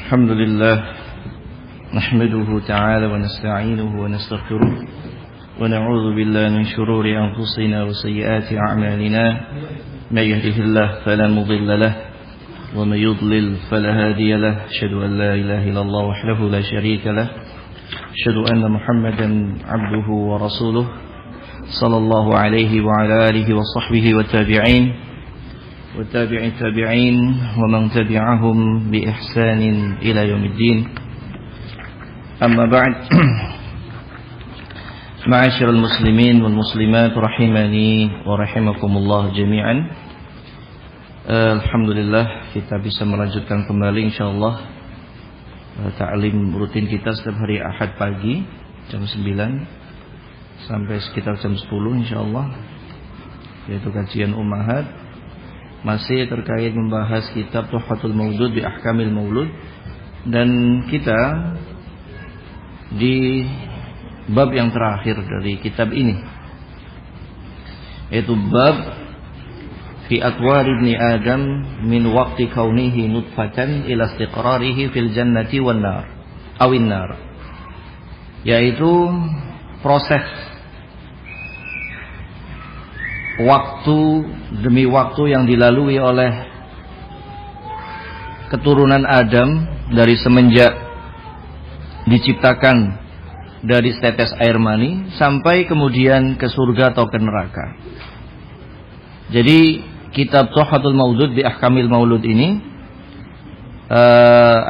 الحمد لله نحمده تعالى ونستعينه ونستغفره ونعوذ بالله من شرور أنفسنا وسيئات أعمالنا من يهده الله فلا مضل له ومن يضلل فلا هادي له أشهد أن لا إله إلا الله وحده لا شريك له أشهد أن محمدا عبده ورسوله صلى الله عليه وعلى آله وصحبه والتابعين التابعين ومن تبعهم بإحسان إلى يوم الدين أما بعد معاشر المسلمين والمسلمات رحمني ورحمكم الله جميعا. Alhamdulillah kita bisa melanjutkan kembali insyaallah ta'lim rutin kita setiap hari Ahad pagi jam 9 sampai sekitar jam 10 insyaallah, yaitu kajian Ummahat, masih terkait membahas kitab Tuhfatul Maulud bi Ahkamil Maulud, dan kita di bab yang terakhir dari kitab ini, yaitu bab fi atwar ibni Adam min waqti kaunihi nutfatan ila istiqrarihi fil jannati wan nar awin nar, yaitu proses waktu demi waktu yang dilalui oleh keturunan Adam dari semenjak diciptakan dari setetes air mani sampai kemudian ke surga atau ke neraka. Jadi kitab Tuhfatul Maulud bi Ahkamil Maulud ini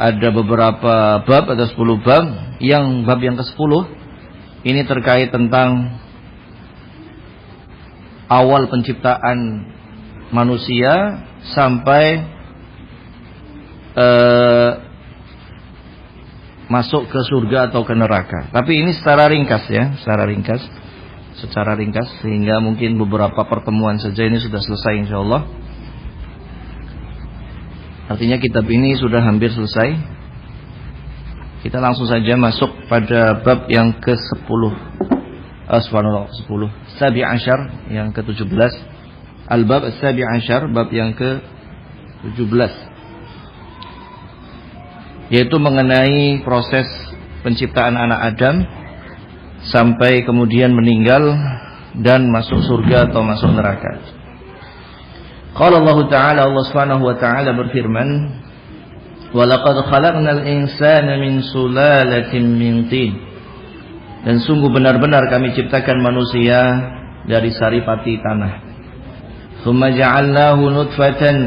ada beberapa bab, ada 10 bab. Yang bab yang ke-10 ini terkait tentang awal penciptaan manusia sampai masuk ke surga atau ke neraka. Tapi ini secara ringkas ya, secara ringkas sehingga mungkin beberapa pertemuan saja ini sudah selesai insyaallah. Artinya kitab ini sudah hampir selesai. Kita langsung saja masuk pada bab yang ke-10. Subhanallah, 10 Sabi Ashar yang ke-17. Al-Bab Sabi Ashar, bab yang ke-17, yaitu mengenai proses penciptaan anak Adam sampai kemudian meninggal dan masuk surga atau masuk neraka. Qala Allah Ta'ala, Allah Subhanahu wa Ta'ala berfirman, "Wa laqad khalaqnal insana min sulalatin min tin." Dan sungguh benar-benar kami ciptakan manusia dari saripati tanah. Tsumma ja'alnahu nutfatan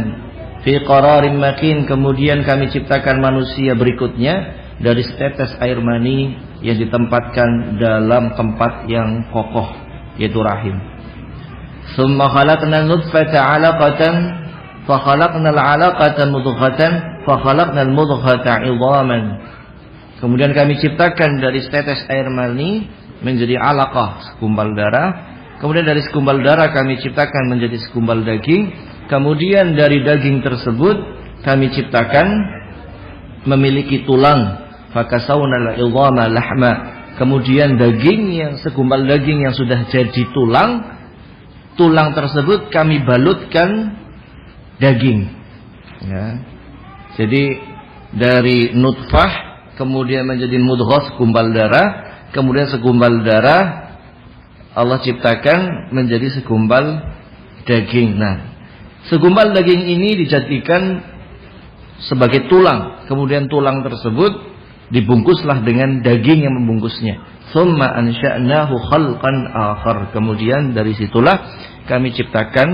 fi qararin makin. Kemudian kami ciptakan manusia berikutnya dari setetes air mani yang ditempatkan dalam tempat yang kokoh, yaitu rahim. Tsumma khalaqna nutfata 'alaqatan fa khalaqna al-'alaqata mudghatan fa khalaqna al-mudghata 'idhaman. Kemudian kami ciptakan dari setetes air mani menjadi alaqah, segumpal darah. Kemudian dari segumpal darah kami ciptakan menjadi segumpal daging. Kemudian dari daging tersebut kami ciptakan memiliki tulang. Fakasawna al-'idhama lahma. Kemudian daging yang segumpal daging yang sudah jadi tulang tersebut kami balutkan daging. Ya. Jadi dari nutfah kemudian menjadi mudghah, segumpal darah, kemudian segumpal darah Allah ciptakan menjadi segumpal daging. Nah, segumpal daging ini dijadikan sebagai tulang, kemudian tulang tersebut dibungkuslah dengan daging yang membungkusnya. Tsumma ansha'nahu khalqan akhar. Kemudian dari situlah kami ciptakan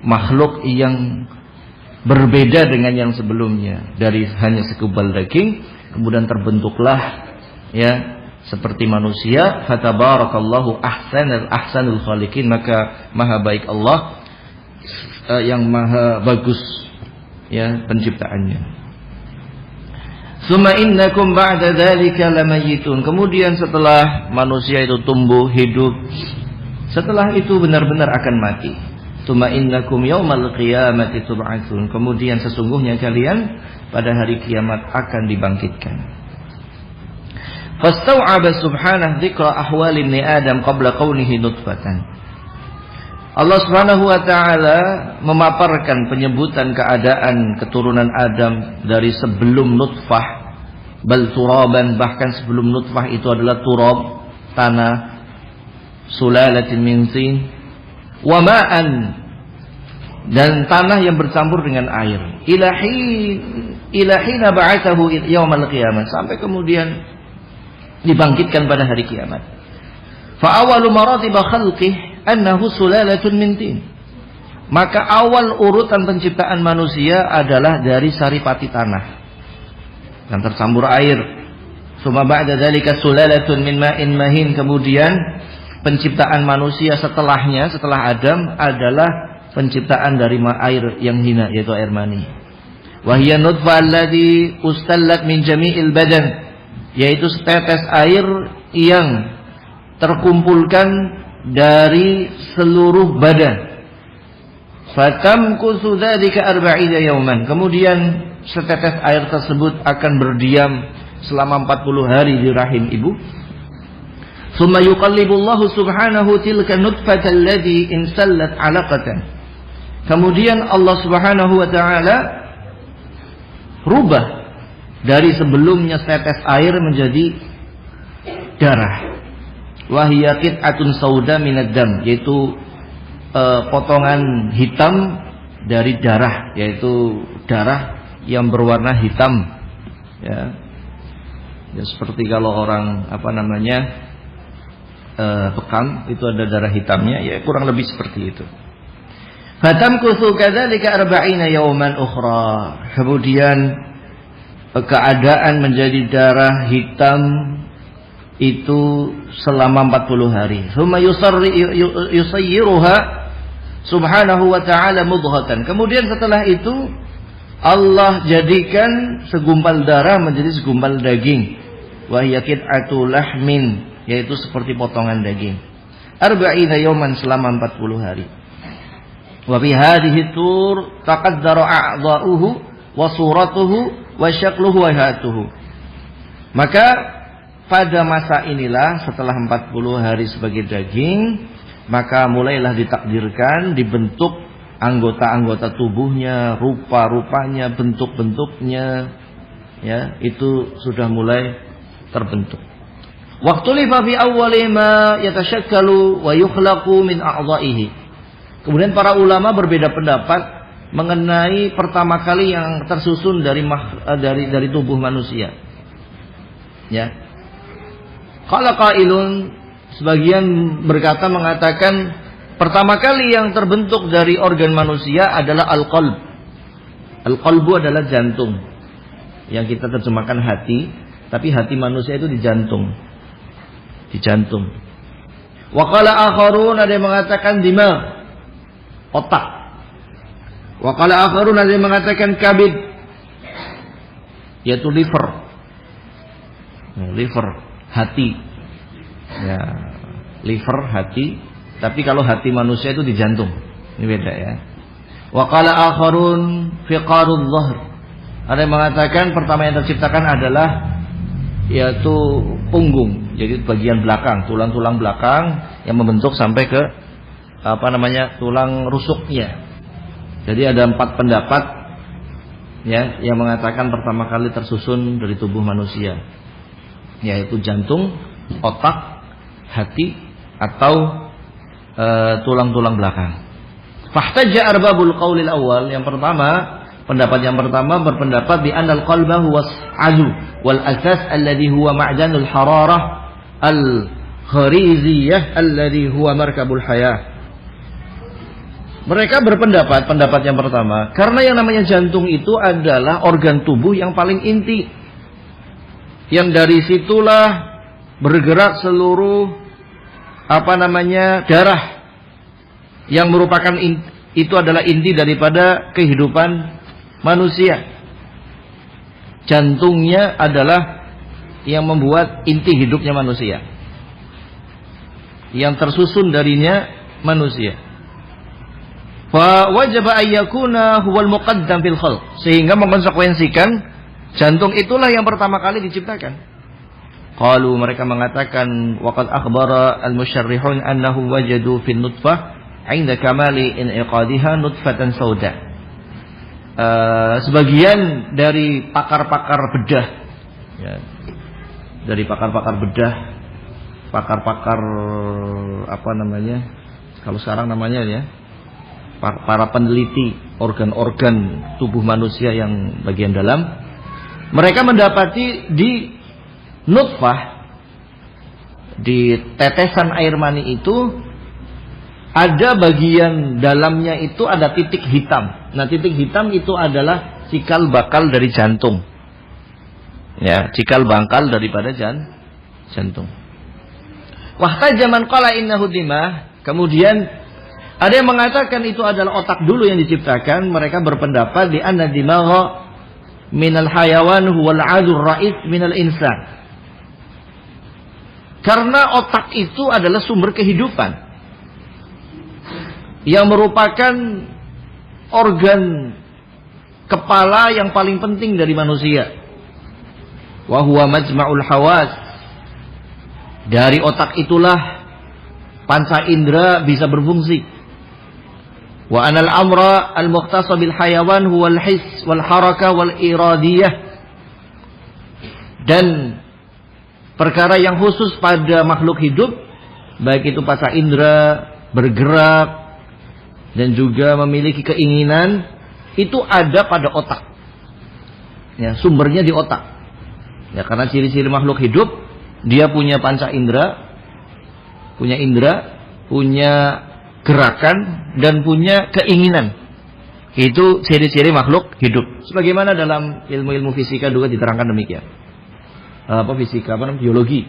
makhluk yang berbeda dengan yang sebelumnya. Dari hanya segumpal daging kemudian terbentuklah ya seperti manusia. Fatabarakallahu ahsanul khaliqin. Maka maha baik Allah yang maha bagus ya penciptaannya. Summa innakum ba'da dzalika lamayitun. Kemudian setelah manusia itu tumbuh hidup, setelah itu benar-benar akan mati. Summa innakum yaumal qiyamati tub'atsun. Kemudian sesungguhnya kalian pada hari kiamat akan dibangkitkan. Fastau'aba subhanahu dzikra ahwali ibni Adam qabla kaunihi nutfatan. Allah Subhanahu wa taala memaparkan penyebutan keadaan keturunan Adam dari sebelum nutfah, bal turaban, bahkan sebelum nutfah itu adalah turab, tanah, sulalatin min tin, wa ma'an, dan tanah yang bercampur dengan air. Ilahina ba'athahu yaumal qiyamah, sampai kemudian dibangkitkan pada hari kiamat. Fa awwalu maratib khalqih annahu sulalatun min tin. Maka awal urutan penciptaan manusia adalah dari saripati tanah yang tercampur air. Summa ba'da dzalika sulalatun min ma'in mahin. Kemudian penciptaan manusia setelahnya, setelah Adam, adalah penciptaan dari air yang hina, yaitu air mani. Wa hiya nutfah alladhi ustallat min jami'il badan, yaitu setetes air yang terkumpulkan dari seluruh badan. Fatamkusu dzalika 40 yauman. Kemudian setetes air tersebut akan berdiam selama 40 hari di rahim ibu. Tsumma yuqallibullahu subhanahu tilka nutfata allati insallat 'alaqatan. Kemudian Allah Subhanahu wa taala rubah dari sebelumnya setetes air menjadi darah. Wahia qit'atun sauda minad dam, yaitu potongan hitam dari darah, yaitu darah yang berwarna hitam, ya seperti kalau orang bekam itu ada darah hitamnya, ya kurang lebih seperti itu. Fatamkuthu kadzalika 40 yawman ukhra. Kemudian keadaan menjadi darah hitam itu selama 40 hari. Tsumma yusayyiruha subhanahu wa ta'ala mudghatan. Kemudian setelah itu Allah jadikan segumpal darah menjadi segumpal daging. Wa hiya qit'atu lahmin, yaitu seperti potongan daging. 40 yawman, selama 40 hari. Wa bi hadhihi tur taqaddara a'dha'uhu wa suratuhu wa syakluhu wa hayatuhu. Maka pada masa inilah, setelah 40 hari sebagai daging, maka mulailah ditakdirkan, dibentuk anggota-anggota tubuhnya, rupa-rupanya, bentuk-bentuknya, ya, itu sudah mulai terbentuk. Waktu lifa fi awwali ma yatashakkalu wa yukhlaqu min a'dha'ihi. Kemudian para ulama berbeda pendapat mengenai pertama kali yang tersusun dari tubuh manusia. Ya. Qala qailun, sebagian berkata mengatakan pertama kali yang terbentuk dari organ manusia adalah al-qalb. Al-qalbu adalah jantung, yang kita terjemahkan hati, tapi hati manusia itu di jantung. Di jantung. Wa qala akharun, ada yang mengatakan dimag, otak. Wa qala akharun, ada yang mengatakan kabid, yaitu liver. Liver, hati, ya, liver, hati. Tapi kalau hati manusia itu di jantung, ini beda, ya. Wa qala akharun fiqarudh dhahr, ada yang mengatakan pertama yang terciptakan adalah yaitu punggung, jadi bagian belakang, tulang-tulang belakang yang membentuk sampai ke tulang rusuknya. Jadi ada 4 pendapat, ya, yang mengatakan pertama kali tersusun dari tubuh manusia, yaitu jantung, otak, hati, atau tulang-tulang belakang. Fahtajja arbabul qaulil awal, yang pertama, pendapat yang pertama berpendapat bi anal qalba huwa azu wal asas alladhi huwa ma'danul hararah al khariziyah alladhi huwa markabul hayah. Mereka berpendapat, pendapat yang pertama, karena yang namanya jantung itu adalah organ tubuh yang paling inti, yang dari situlah bergerak seluruh darah, yang merupakan itu adalah inti daripada kehidupan manusia. Jantungnya adalah yang membuat inti hidupnya manusia, yang tersusun darinya manusia. Fa wajib ayyakuna huwal muqaddam fil khalq, sehingga mengonsekuensikan jantung itulah yang pertama kali diciptakan. Qalu, mereka mengatakan, waqad akhbara al-musyarrihun annahu wajadu fin nutfah 'inda kamali in'iqadiha nutfatan sauda. Sebagian dari pakar-pakar bedah, ya, dari pakar-pakar bedah, pakar-pakar apa namanya? Kalau sekarang namanya ya, para peneliti organ-organ tubuh manusia yang bagian dalam, mereka mendapati di nutfah, di tetesan air mani itu ada bagian dalamnya itu ada titik hitam. Nah, titik hitam itu adalah cikal bakal dari jantung. Ya, cikal bakal daripada jantung. Wahtajaman qala innahu dimah. Kemudian ada yang mengatakan itu adalah otak dulu yang diciptakan. Mereka berpendapat di anna dimagha minal hayawan huwal 'adur ra'is minal insan. Karena otak itu adalah sumber kehidupan, yang merupakan organ kepala yang paling penting dari manusia. Wa huwa majma'ul hawas. Dari otak itulah panca indera bisa berfungsi. Wa anal amra al-muqtasa bil hayawan huwal his wal haraka wal iradiyah. Dan perkara yang khusus pada makhluk hidup, baik itu panca indera, bergerak, dan juga memiliki keinginan, itu ada pada otak. Ya, sumbernya di otak. Ya, karena ciri-ciri makhluk hidup, dia punya panca indera, punya gerakan, dan punya keinginan. Itu ciri-ciri makhluk hidup. Sebagaimana dalam ilmu-ilmu fisika juga diterangkan demikian. Biologi.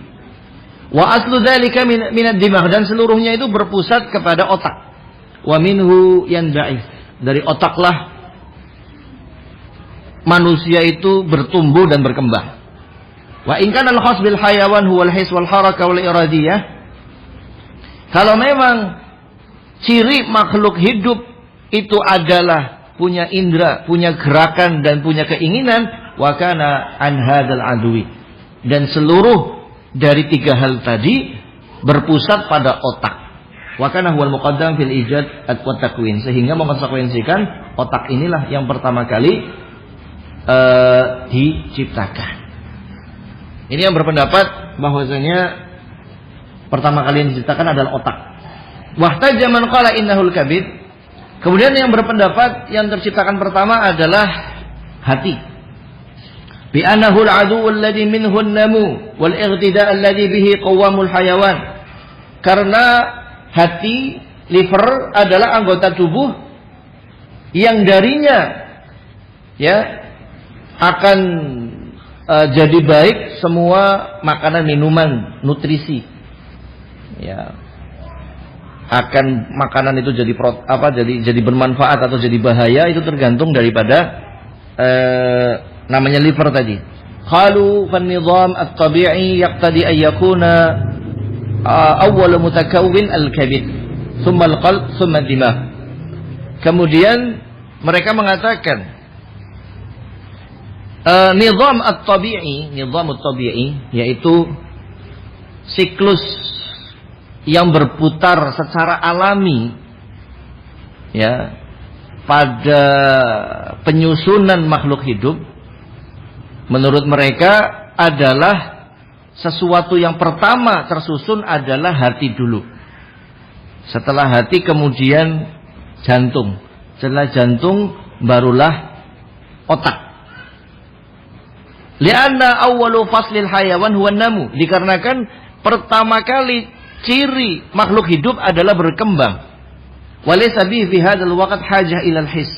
Wa aslu dzalika minad dimagh, dan seluruhnya itu berpusat kepada otak. Wa minhu yanba'ith, dari otaklah manusia itu bertumbuh dan berkembang. Wa in kana al-khas bil hayawan huwal his wal haraka wal iradiyah. Kalau memang ciri makhluk hidup itu adalah punya indera, punya gerakan, dan punya keinginan, wa kana an hadzal adwi. Dan seluruh dari tiga hal tadi berpusat pada otak. Wa kana huwal muqaddam fil ijad wa takwin, sehingga mengonsekuensikan otak inilah yang pertama kali diciptakan. Ini yang berpendapat bahwasanya pertama kali yang diciptakan adalah otak. Wahtaja man qala innahul kabid. Kemudian yang berpendapat yang terciptakan pertama adalah hati. Bi annahu al-'adu alladhi minhu an-namu wal ightida' alladhi bihi qawwamul hayawan. Karena hati, liver adalah anggota tubuh yang darinya ya akan jadi baik semua makanan, minuman, nutrisi. Ya. Akan makanan itu jadi jadi bermanfaat atau jadi bahaya, itu tergantung daripada namanya liver tadi. Qalu fan nizam at-tabi'i yaqtadi an yakuna awwal mutakawwin al-kabid, thumma al-qalb, thumma ad-dimagh. Kemudian mereka mengatakan nizam at-tabi'i yaitu siklus yang berputar secara alami ya pada penyusunan makhluk hidup. Menurut mereka adalah sesuatu yang pertama tersusun adalah hati dulu. Setelah hati kemudian jantung. Setelah jantung barulah otak. Lianna awwalu faslil hayawan huwa namu. Dikarenakan pertama kali ciri makhluk hidup adalah berkembang. Walaysa bihi fi hadzal waqt hajah ilal his.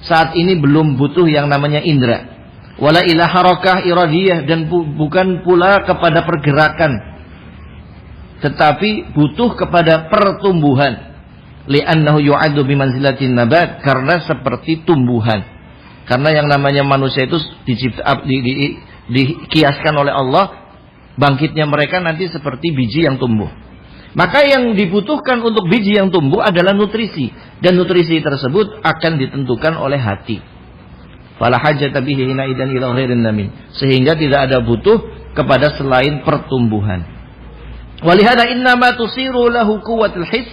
Saat ini belum butuh yang namanya indera. Wala ila harakah iradiyah, dan bukan pula kepada pergerakan, tetapi butuh kepada pertumbuhan. Li'annahu yu'addu bimanzilatin nabat, karena seperti tumbuhan. Karena yang namanya manusia itu dikiaskan oleh Allah, bangkitnya mereka nanti seperti biji yang tumbuh. Maka yang dibutuhkan untuk biji yang tumbuh adalah nutrisi, dan nutrisi tersebut akan ditentukan oleh hati. Fala hajata bihi hina idan ila ghairin namin, sehingga tidak ada butuh kepada selain pertumbuhan. Walihada innama tusiru lahu quwwatul his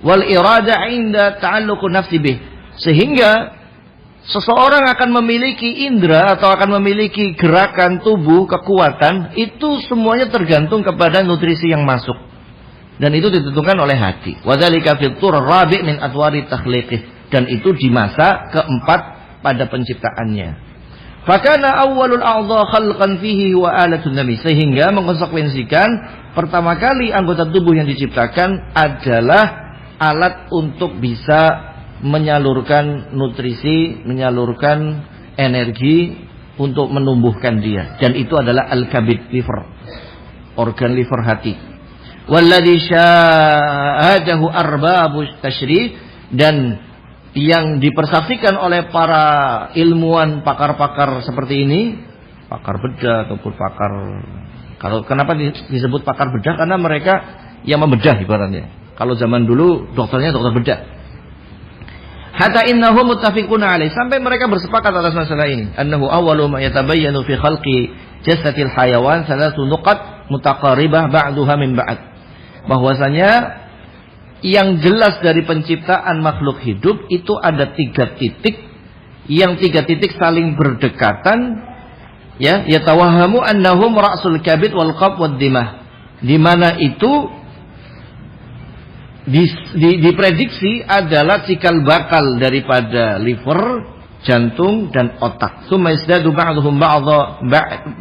wal irada 'inda ta'alluqun nafsi bih. Sehingga seseorang akan memiliki indera atau akan memiliki gerakan tubuh, kekuatan, itu semuanya tergantung kepada nutrisi yang masuk. Dan itu ditentukan oleh hati. Wa dzalika fi tur rabi' min adwari takhliqih. Dan itu di masa keempat pada penciptaannya. Fakana awwalul a'dha khalqan fihi wa alatun nabi. Sehingga mengkonsekuensikan pertama kali anggota tubuh yang diciptakan adalah alat untuk bisa menyalurkan nutrisi, menyalurkan energi untuk menumbuhkan dia. Dan itu adalah al-kabid, liver, organ liver hati. Walladhi syahadahu arbabu tasyrih, dan yang dipersaksikan oleh para ilmuwan pakar-pakar seperti ini, pakar bedah ataupun pakar, kalau kenapa disebut pakar bedah? Karena mereka yang membedah ibaratnya. Kalau zaman dulu dokternya dokter bedah. Hatta innahum muttafiquna alaih, sampai mereka bersepakat atas masalah ini. Annahu awwalu ma yatabayyanu fi khalqi jasadil hayawan salatu nuqat mutaqarribah ba'duha min ba'd. Bahwasanya yang jelas dari penciptaan makhluk hidup itu ada 3 titik, yang 3 titik saling berdekatan, ya, yatawahamu annahum ra'sul kabid wal qab wad dimah, di mana itu diprediksi adalah cikal bakal daripada liver, jantung dan otak. Tsumma yazdadu ba'dhum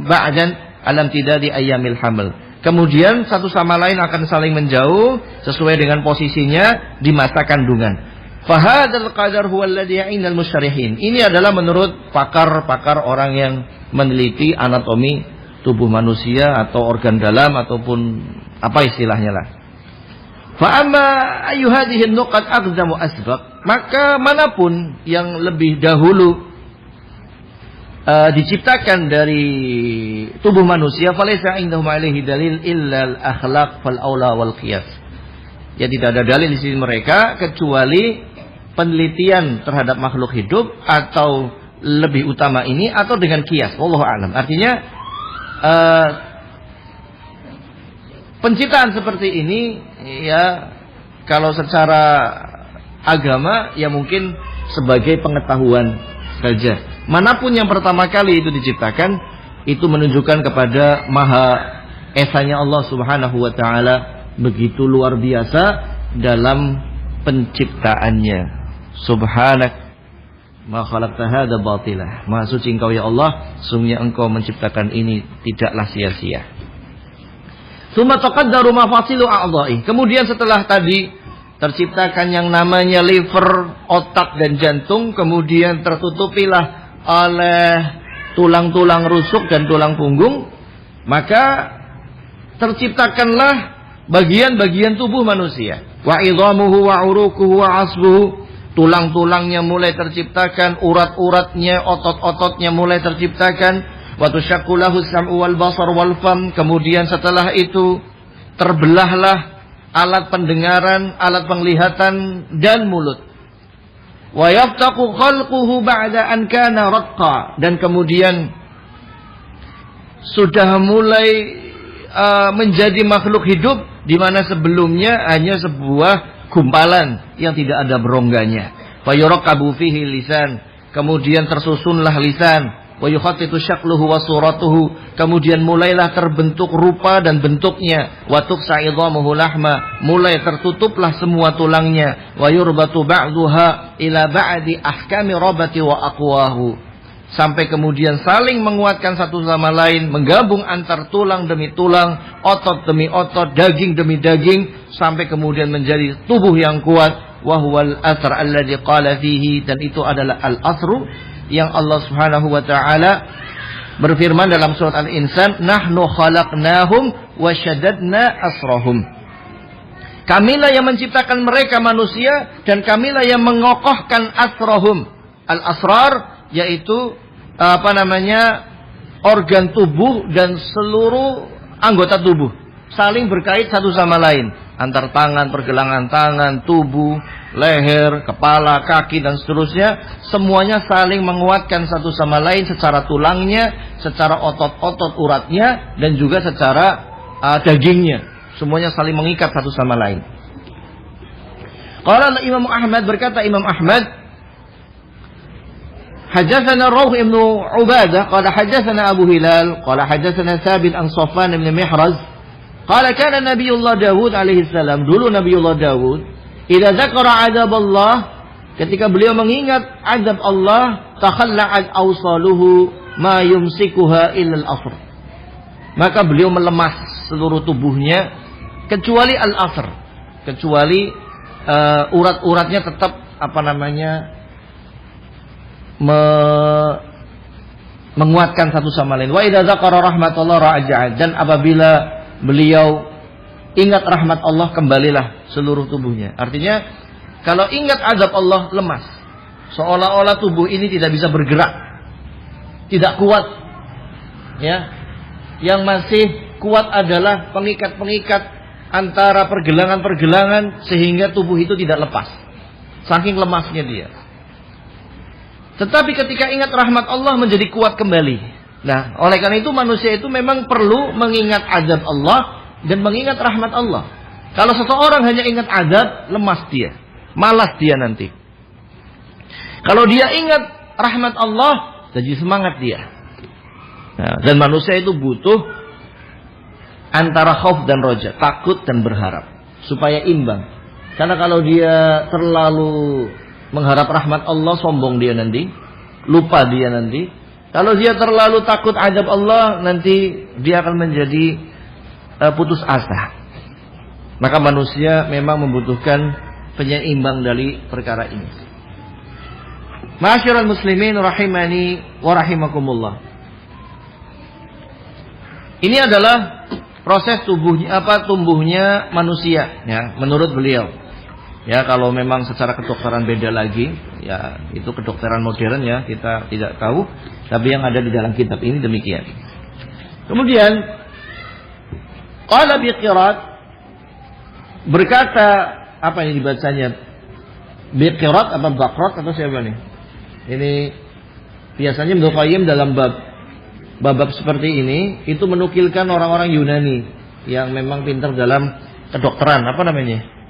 ba'dan alam tidadi ayyamil hamil. Kemudian satu sama lain akan saling menjauh sesuai dengan posisinya di masa kandungan. Fahadzal qadar huwa alladhi 'inda al-musyarrihin. Ini adalah menurut pakar-pakar orang yang meneliti anatomi tubuh manusia atau organ dalam ataupun apa istilahnya lah. Fa'amma ayu hadhihi nuqat aqdamu asbaq, maka manapun yang lebih dahulu diciptakan dari tubuh manusia, falaysa indahum alaihi dalil illa al-akhlaq fal aula wal qiyas. Ya, tidak ada dalil di sisi mereka kecuali penelitian terhadap makhluk hidup atau lebih utama ini atau dengan qiyas. Wallahu a'lam. Artinya penciptaan seperti ini, ya, kalau secara agama ya mungkin sebagai pengetahuan saja. Manapun yang pertama kali itu diciptakan, itu menunjukkan kepada maha esanya Allah Subhanahu wa taala, begitu luar biasa dalam penciptaannya. Subhanak ma khalaqta hadza batilah. Maha suci Engkau ya Allah, sungguhnya Engkau menciptakan ini tidaklah sia-sia. Tsumma taqaddaru mafasilu a'dha'i. Kemudian setelah tadi terciptakan yang namanya liver, otak dan jantung, kemudian tertutupilah oleh tulang-tulang rusuk dan tulang punggung, maka terciptakanlah bagian-bagian tubuh manusia. Wa idhamuhu wa urukuhu wa asbuhu. Tulang-tulangnya mulai terciptakan, urat-uratnya, otot-ototnya mulai terciptakan. Wa tushaqqu lahu sam'u wal basar wal fam. Kemudian setelah itu terbelahlah alat pendengaran, alat penglihatan dan mulut. Wa yaftaqu khalquhu ba'da an kana ratqa, dan kemudian sudah mulai menjadi makhluk hidup di mana sebelumnya hanya sebuah gumpalan yang tidak ada berongganya. Fa yuraqabu fihi lisan, kemudian tersusunlah lisan. Wa yukhattitu syakluhu wa suratuhu, kemudian mulailah terbentuk rupa dan bentuknya. Wa tuqsa idhamuhu lahma, mulai tertutuplah semua tulangnya. Wa yurbatu ba'duha ila ba'di ahkami rabati wa aqwahu, sampai kemudian saling menguatkan satu sama lain, menggabung antar tulang demi tulang, otot demi otot, daging demi daging, sampai kemudian menjadi tubuh yang kuat. Wa huwal asr alladzi qala fihi, dan itu adalah al-asru yang Allah Subhanahu wa taala berfirman dalam surat Al-Insan, nahnu khalaqnahum wa syaddadna asrahum. Kamilah yang menciptakan mereka manusia dan kamilah yang mengokohkan asrahum. Al-asrar yaitu organ tubuh dan seluruh anggota tubuh saling berkait satu sama lain, antar tangan, pergelangan tangan, tubuh, leher, kepala, kaki dan seterusnya, semuanya saling menguatkan satu sama lain secara tulangnya, secara otot-otot uratnya, dan juga secara dagingnya. Semuanya saling mengikat satu sama lain. Qala Imam Ahmad, berkata Imam Ahmad, Hadatsana Rawh ibn Ubadah qala hadatsana Abu Hilal qala hadatsana Thabit an Safwan ibn Mihraz qala kana Nabiullah Dawud alaihi salam, dulu Nabiullah Dawud idza dzakara adzab Allah, ketika beliau mengingat azab Allah, takhalla'at awsaluhu ma yumsikuha illa al-asr, maka beliau melemas seluruh tubuhnya kecuali al-asr, kecuali urat-uratnya tetap menguatkan satu sama lain. Wa idza dzakara rahmatullah raja'a, dan apabila beliau ingat rahmat Allah, kembalilah seluruh tubuhnya. Artinya kalau ingat azab Allah, lemas, seolah-olah tubuh ini tidak bisa bergerak, tidak kuat. Ya, yang masih kuat adalah pengikat-pengikat antara pergelangan-pergelangan sehingga tubuh itu tidak lepas. Saking lemasnya dia. Tetapi ketika ingat rahmat Allah menjadi kuat kembali. Nah, oleh karena itu manusia itu memang perlu mengingat azab Allah dan mengingat rahmat Allah. Kalau seseorang hanya ingat azab, lemas dia, malas dia nanti. Kalau dia ingat rahmat Allah, jadi semangat dia. Nah, dan manusia itu butuh antara khauf dan roja, takut dan berharap, supaya imbang. Karena kalau dia terlalu mengharap rahmat Allah, sombong dia nanti, lupa dia nanti. Kalau dia terlalu takut azab Allah, nanti dia akan menjadi putus asa. Maka manusia memang membutuhkan penyeimbang dari perkara ini. Ma'asyiral muslimin rahimani wa rahimakumullah. Ini adalah proses tumbuhnya manusia, ya, menurut beliau. Ya, kalau memang secara kedokteran beda lagi, ya itu kedokteran modern ya, kita tidak tahu. Tapi yang ada di dalam kitab ini demikian. Kemudian qala biqirat, berkata, apa ini dibacanya? Biqirat apa baqrat atau siapa nih? Ini biasanya Ibnu Qayyim dalam bab seperti ini itu menukilkan orang-orang Yunani yang memang pintar dalam kedokteran, apa namanya?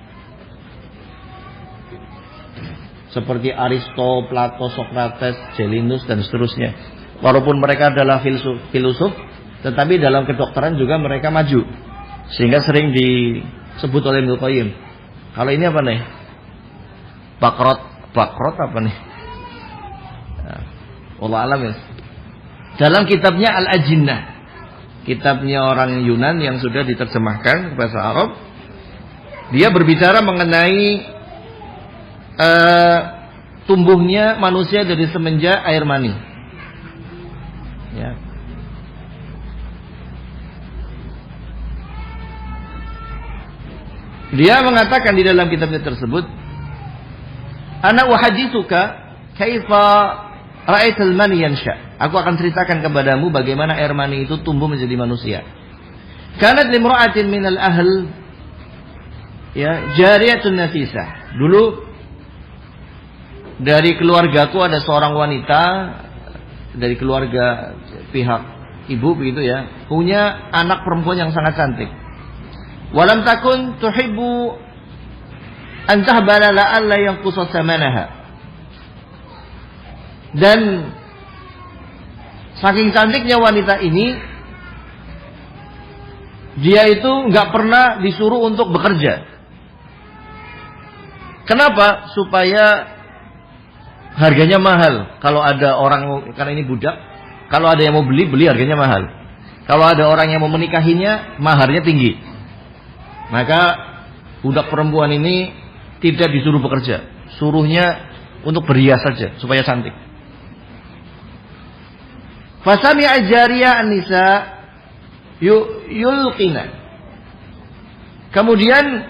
Seperti Aristo, Plato, Socrates, Gelinus dan seterusnya. Walaupun mereka adalah filosof, tetapi dalam kedokteran juga mereka maju. Sehingga sering disebut oleh Ibnu Qayyim. Kalau ini apa nih? Bakrot apa nih? Allah alam ya. Dalam kitabnya Al-Ajinnah, kitabnya orang Yunan yang sudah diterjemahkan ke bahasa Arab, dia berbicara mengenai tumbuhnya manusia dari semenjak air mani. Ya. Dia mengatakan di dalam kitabnya tersebut, ana uhaditsuka kaifa ra'aital mani yansha. Aku akan ceritakan kepadamu bagaimana air mani itu tumbuh menjadi manusia. Kanat limra'atin minal ahl, ya, jariyatun nafisah. Dulu dari keluargaku ada seorang wanita dari keluarga pihak ibu begitu ya, punya anak perempuan yang sangat cantik. Walam takun tuhibbu an tahbala la'alla yanqusa samanaha. Dan saking cantiknya wanita ini, dia itu nggak pernah disuruh untuk bekerja. Kenapa? Supaya harganya mahal. Kalau ada orang, karena ini budak, kalau ada yang mau beli harganya mahal. Kalau ada orang yang mau menikahinya, maharnya tinggi. Maka budak perempuan ini tidak disuruh bekerja, suruhnya untuk berhias saja supaya cantik. Fasami'a jariyah an-nisa yulqina. Kemudian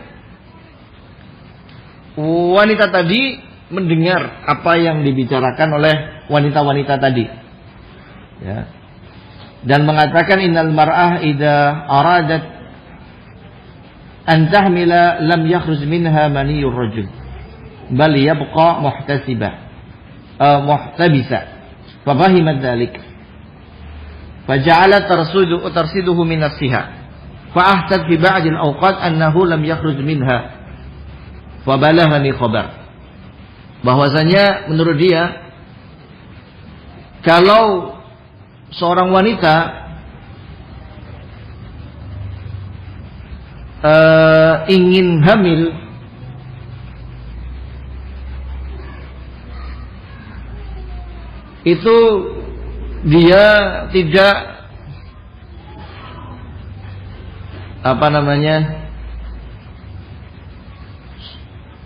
wanita tadi mendengar apa yang dibicarakan oleh wanita-wanita tadi, ya, dan mengatakan innal mar'ah idza aradat an tahmila lam yakhruj minha maniyur rajul bal yabqa muhtabisa fa fahimat dzalik fa ja'alat tarsiduhu min as-siha fa ahtat fi ba'd al-awqat annahu lam yakhruj minha Fabalaghani khabar, bahwasanya menurut dia kalau seorang wanita ingin hamil, itu dia tidak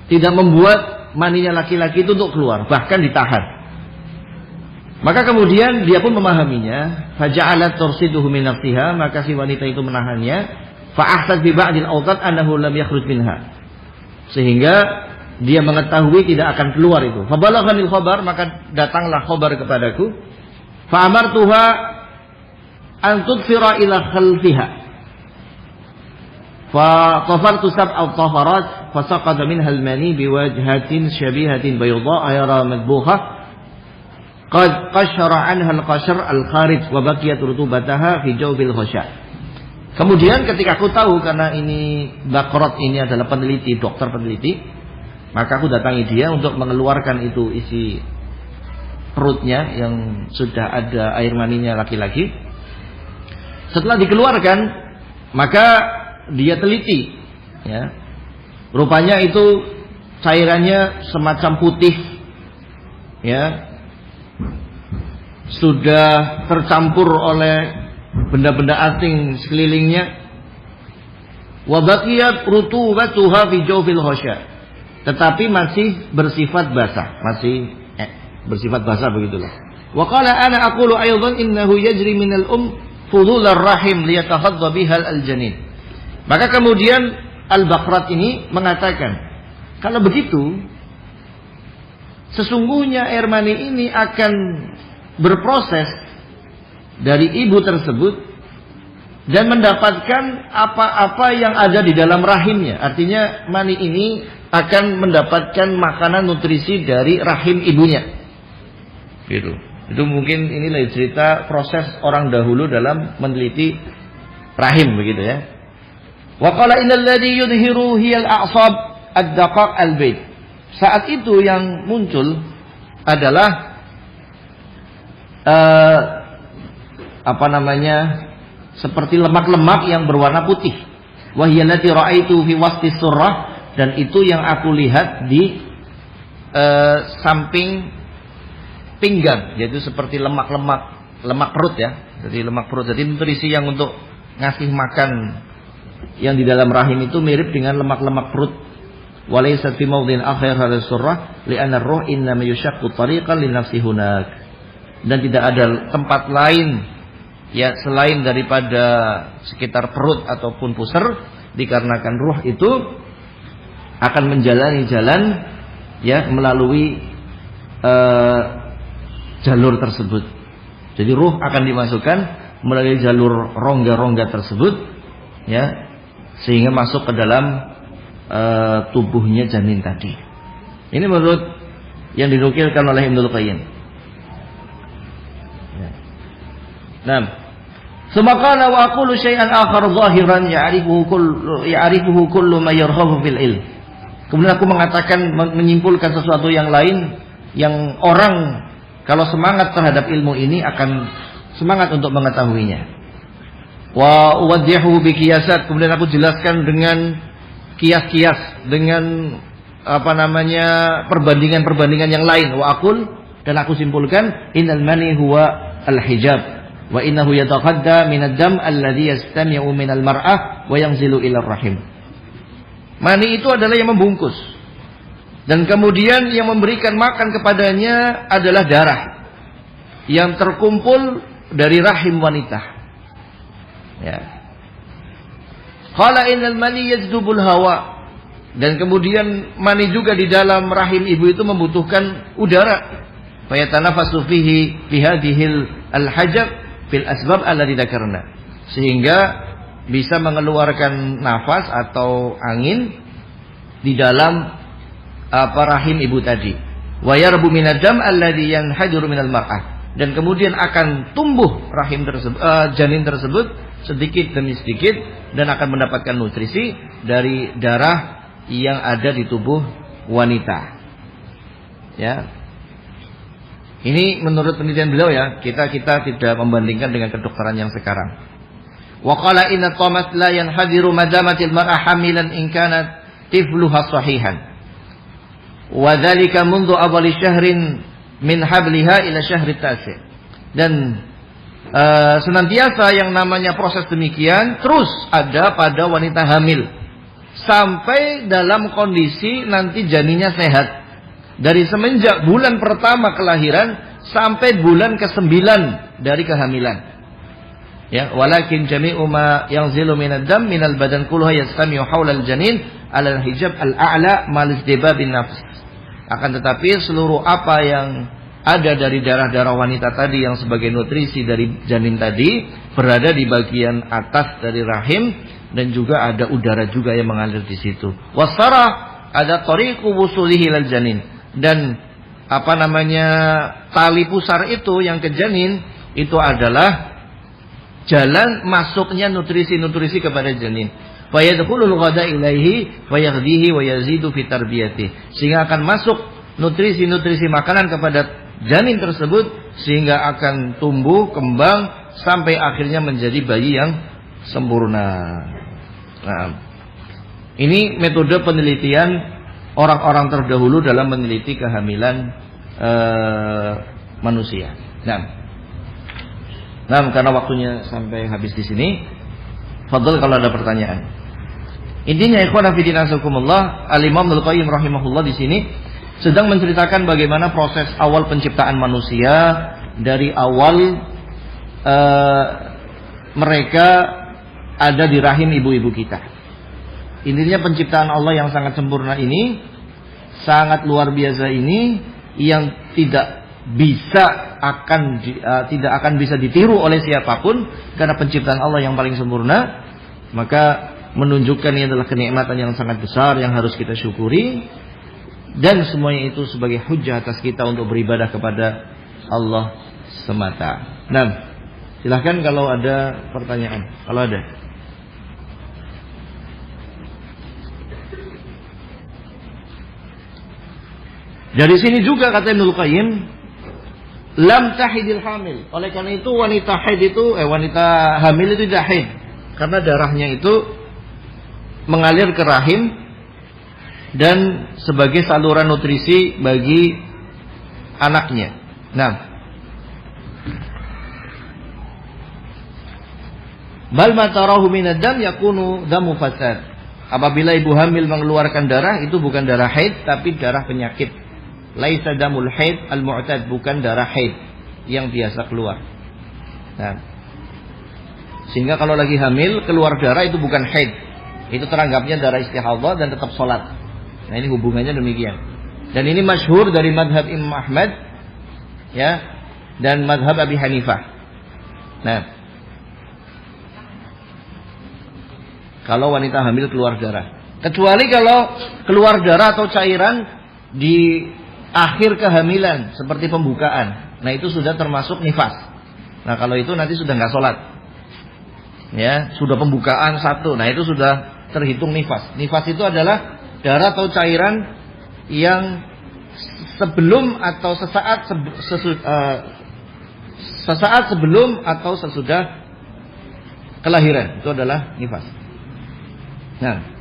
tidak membuat maninya laki-laki itu untuk keluar, bahkan ditahan. Maka kemudian dia pun memahaminya, faja'alat tursiduhu min nafsiha, maka si wanita itu menahannya, fa'ahsad bi ba'dil awqat annahu lam yakhruj minha, sehingga dia mengetahui tidak akan keluar itu. Fabalaghanil khabar, maka datanglah khabar kepadaku, fa'amartuha an tudfira ila khalfiha, fa tafartu sab'a tafarat fasaqata minha al-mani biwajhatin syabihatin bayda ayra madbuha qad qashara anha al-qashr al-kharij wa baqiyat rutubataha fi jawbil khasya. Kemudian ketika aku tahu, karena ini Baqrat ini adalah peneliti, dokter peneliti, maka aku datangi dia untuk mengeluarkan itu isi perutnya yang sudah ada air maninya laki-laki. Setelah dikeluarkan, maka dia teliti, ya. Rupanya itu cairannya semacam putih, ya, sudah tercampur oleh benda-benda asing sekelilingnya. Wa baqiyat rutubatuha fi jawfil khasya, tetapi masih bersifat basah, bersifat basah begitulah. Wa qala ana aqulu aidan innahu yajri minal fudul ar-rahim liyatakhadha biha al-janin. Maka kemudian Al-Baqrat ini mengatakan, kalau begitu sesungguhnya air mani ini akan berproses dari ibu tersebut dan mendapatkan apa-apa yang ada di dalam rahimnya. Artinya mani ini akan mendapatkan makanan nutrisi dari rahim ibunya. Gitu. Itu mungkin inilah cerita proses orang dahulu dalam meneliti rahim, begitu ya. Wa qala innal ladzi yudhiru hiyal a'sab ad-daqaq al-bayt. Saat itu yang muncul adalah seperti lemak-lemak yang berwarna putih. Wa hiya allati ra'aitu fi wasti surrah, dan itu yang aku lihat di samping pinggang, yaitu seperti lemak perut ya. Jadi lemak perut. Jadi nutrisi yang untuk ngasih makan yang di dalam rahim itu mirip dengan lemak-lemak perut. Walaysa fi mawdhin akhir hadhihi surrah li'anna ar-ruh innama yushaqqu tariqan li nafsi hunak. Dan tidak ada tempat lain ya selain daripada sekitar perut ataupun pusar, dikarenakan ruh itu akan menjalani jalan ya melalui jalur tersebut. Jadi ruh akan dimasukkan melalui jalur rongga-rongga tersebut, ya, sehingga masuk ke dalam tubuhnya janin tadi. Ini menurut yang dinukilkan oleh Ibnul Qayyim. Ya. Nah, semakana wa aqulu syai'an akhar zahiran ya'rifuhu kullu ma yarghabu fil ilm. Kemudian aku mengatakan, menyimpulkan sesuatu yang lain yang orang kalau semangat terhadap ilmu ini akan semangat untuk mengetahuinya. Wa uwaddihu bi qiyasat, kemudian aku jelaskan dengan kias-kias, dengan perbandingan-perbandingan yang lain. Wa aqul, dan aku simpulkan, innal mani huwa al-hijab wa innahu yataqadda min ad-dam alladhi yastami'u min al-mar'ah wa yanzilu ila ar-rahim. Mani itu adalah yang membungkus, dan kemudian yang memberikan makan kepadanya adalah darah yang terkumpul dari rahim wanita. Ya. Qala innal mani yajdubul hawa, dan kemudian mani juga di dalam rahim ibu itu membutuhkan udara. Fayatanafasu fihi fi hadhil al-hajab fil asbab allati dzakarna, sehingga bisa mengeluarkan nafas atau angin di dalam rahim ibu tadi. Wa yarbu minad dam alladhi yanhadiru minal mar'ah, dan kemudian akan tumbuh rahim tersebut, janin tersebut sedikit demi sedikit, dan akan mendapatkan nutrisi dari darah yang ada di tubuh wanita. Ya. Ini menurut penelitian beliau ya, kita tidak membandingkan dengan kedokteran yang sekarang. Wa qala inna tamas la yanhadiru madamatil mar'a hamilan in kanat tifluha sahihan. Wa dzalika mundu awwali syahrin min habliha ila syahri tasi'. Dan senantiasa yang namanya proses demikian terus ada pada wanita hamil sampai dalam kondisi nanti janinnya sehat. Dari semenjak bulan pertama kelahiran sampai bulan ke-9 dari kehamilan. Ya, walakin jami'u ma yanzilu minad dam minal badan kulluha yastami'u haula al-janin 'ala al-hijab al-a'la mal istibabin nafs. Akan tetapi seluruh apa yang ada dari darah-darah wanita tadi yang sebagai nutrisi dari janin tadi berada di bagian atas dari rahim dan juga ada udara juga yang mengalir di situ. Wasara ada tariqu wusulihi lil janin. Dan tali pusar itu yang ke janin itu adalah jalan masuknya nutrisi-nutrisi kepada janin. Fayadkhulul ghada ilaihi fayaghdihi wa yazidu fi tarbiyati. Sehingga akan masuk nutrisi-nutrisi makanan kepada janin tersebut sehingga akan tumbuh, kembang sampai akhirnya menjadi bayi yang sempurna. Nah, ini metode penelitian orang-orang terdahulu dalam meneliti kehamilan manusia. Nah, karena waktunya sampai habis di sini, fadhil kalau ada pertanyaan. Intinya ikhwan fillah azakumullah, Al-Imam Ibnu Qayyim rahimahullah di sini sedang menceritakan bagaimana proses awal penciptaan manusia dari awal mereka ada di rahim ibu-ibu kita. Intinya penciptaan Allah yang sangat sempurna ini, sangat luar biasa ini, yang tidak akan bisa ditiru oleh siapapun karena penciptaan Allah yang paling sempurna. Maka menunjukkan ini adalah kenikmatan yang sangat besar yang harus kita syukuri, dan semuanya itu sebagai hujjah atas kita untuk beribadah kepada Allah semata. Nah, silahkan kalau ada pertanyaan, kalau ada. Dari sini juga kata Ibnu Qayyim, lam tahidil hamil. Oleh karena itu wanita hamil itu tidak haid, karena darahnya itu mengalir ke rahim dan sebagai saluran nutrisi bagi anaknya. Nah, bal ma tarahu minad dam yakunu damu fasad. Apabila ibu hamil mengeluarkan darah, itu bukan darah haid tapi darah penyakit. Laisa damul haid al-mu'tad, bukan darah haid yang biasa keluar. Nah, sehingga kalau lagi hamil keluar darah itu bukan haid, itu teranggapnya darah istihadhah dan tetap sholat. Nah, ini hubungannya demikian. Dan ini masyhur dari madhab Imam Ahmad, ya, dan madhab Abi Hanifah. Nah, kalau wanita hamil keluar darah, kecuali kalau keluar darah atau cairan di akhir kehamilan seperti pembukaan, nah itu sudah termasuk nifas. Nah, kalau itu nanti sudah nggak sholat, ya, sudah pembukaan satu, nah itu sudah terhitung nifas. Nifas itu adalah darah atau cairan yang sebelum atau sesaat sebelum atau sesudah kelahiran, itu adalah nifas. Nah,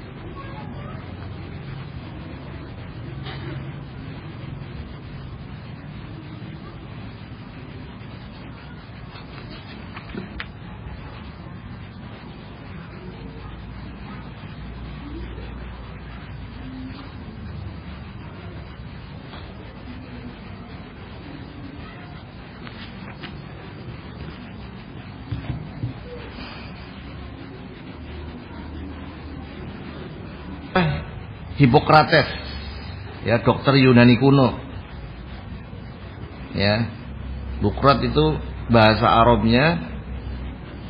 Hippocrates, ya, dokter Yunani kuno, ya, Bukrat itu bahasa Arabnya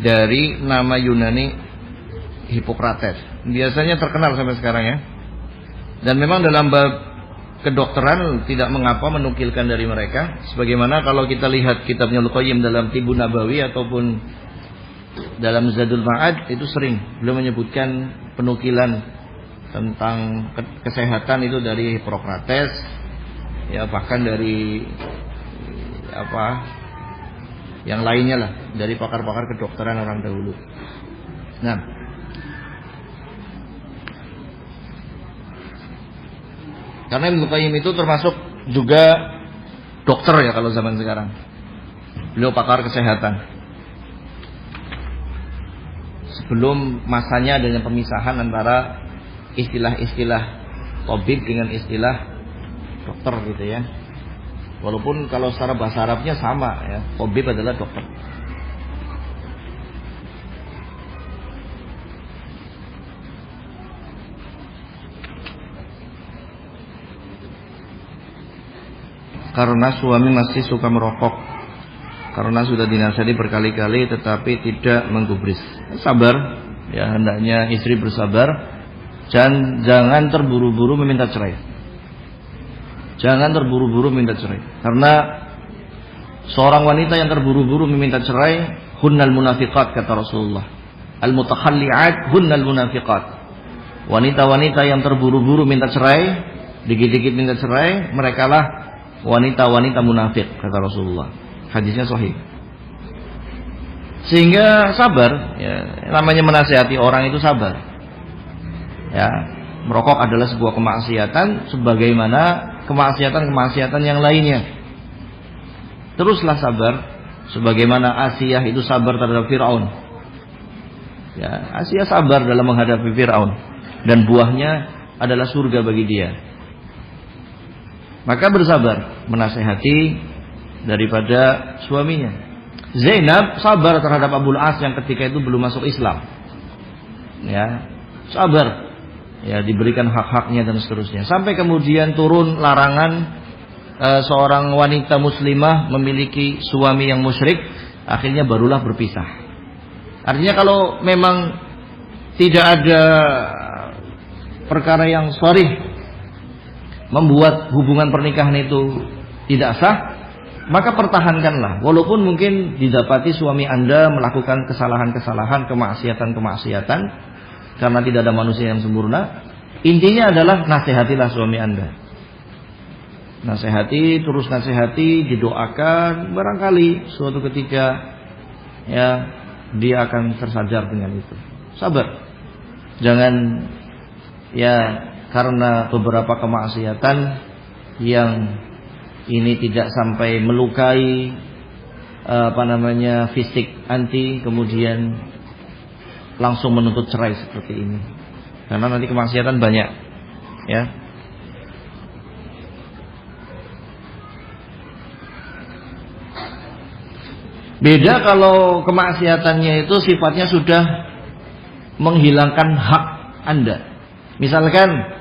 dari nama Yunani Hippocrates. Biasanya terkenal sampai sekarang, ya. Dan memang dalam bab kedokteran tidak mengapa menukilkan dari mereka. Sebagaimana kalau kita lihat kitabnya Al-Qayyim dalam Tibbun Nabawi ataupun dalam Zadul Ma'ad, itu sering beliau menyebutkan penukilan tentang kesehatan itu dari Hippocrates, ya bahkan dari yang lainnya lah, dari pakar-pakar kedokteran orang dahulu. Nah, karena Ibnu Qayyim itu termasuk juga dokter ya kalau zaman sekarang. Beliau pakar kesehatan. Sebelum masanya adanya pemisahan antara istilah-istilah tabib dengan istilah dokter gitu ya. Walaupun kalau secara bahasa Arabnya sama ya, tabib adalah dokter. Karena suami masih suka merokok, karena sudah dinasihati berkali-kali tetapi tidak menggubris. Sabar, ya hendaknya istri bersabar. Jangan terburu-buru meminta cerai. Jangan terburu-buru minta cerai. Karena seorang wanita yang terburu-buru meminta cerai, hunnal munafiqat kata Rasulullah. Al-mutakhalli'at hunnal munafiqat. Wanita-wanita yang terburu-buru minta cerai, dikit-dikit minta cerai, merekalah wanita-wanita munafik kata Rasulullah. Hadisnya sahih. Sehingga sabar, ya, namanya menasihati orang itu sabar. Ya, merokok adalah sebuah kemaksiatan sebagaimana kemaksiatan-kemaksiatan yang lainnya. Teruslah sabar sebagaimana Asiyah itu sabar terhadap Firaun. Ya, Asiyah sabar dalam menghadapi Firaun dan buahnya adalah surga bagi dia. Maka bersabar menasihati daripada suaminya. Zainab sabar terhadap Abul As yang ketika itu belum masuk Islam. Ya, sabar. Ya, diberikan hak-haknya dan seterusnya. Sampai kemudian turun larangan seorang wanita muslimah memiliki suami yang musyrik, akhirnya barulah berpisah. Artinya kalau memang tidak ada perkara yang sharih membuat hubungan pernikahan itu tidak sah, maka pertahankanlah. Walaupun mungkin didapati suami Anda melakukan kesalahan-kesalahan, kemaksiatan-kemaksiatan, karena tidak ada manusia yang sempurna. Intinya adalah nasihatilah suami Anda. Nasihati, terus nasihati, didoakan. Barangkali suatu ketika ya dia akan tersadar dengan itu. Sabar. Jangan ya karena beberapa kemaksiatan yang ini tidak sampai melukai fisik anti, kemudian langsung menuntut cerai seperti ini. Karena nanti kemaksiatan banyak, ya. Beda kalau kemaksiatannya itu sifatnya sudah menghilangkan hak Anda. Misalkan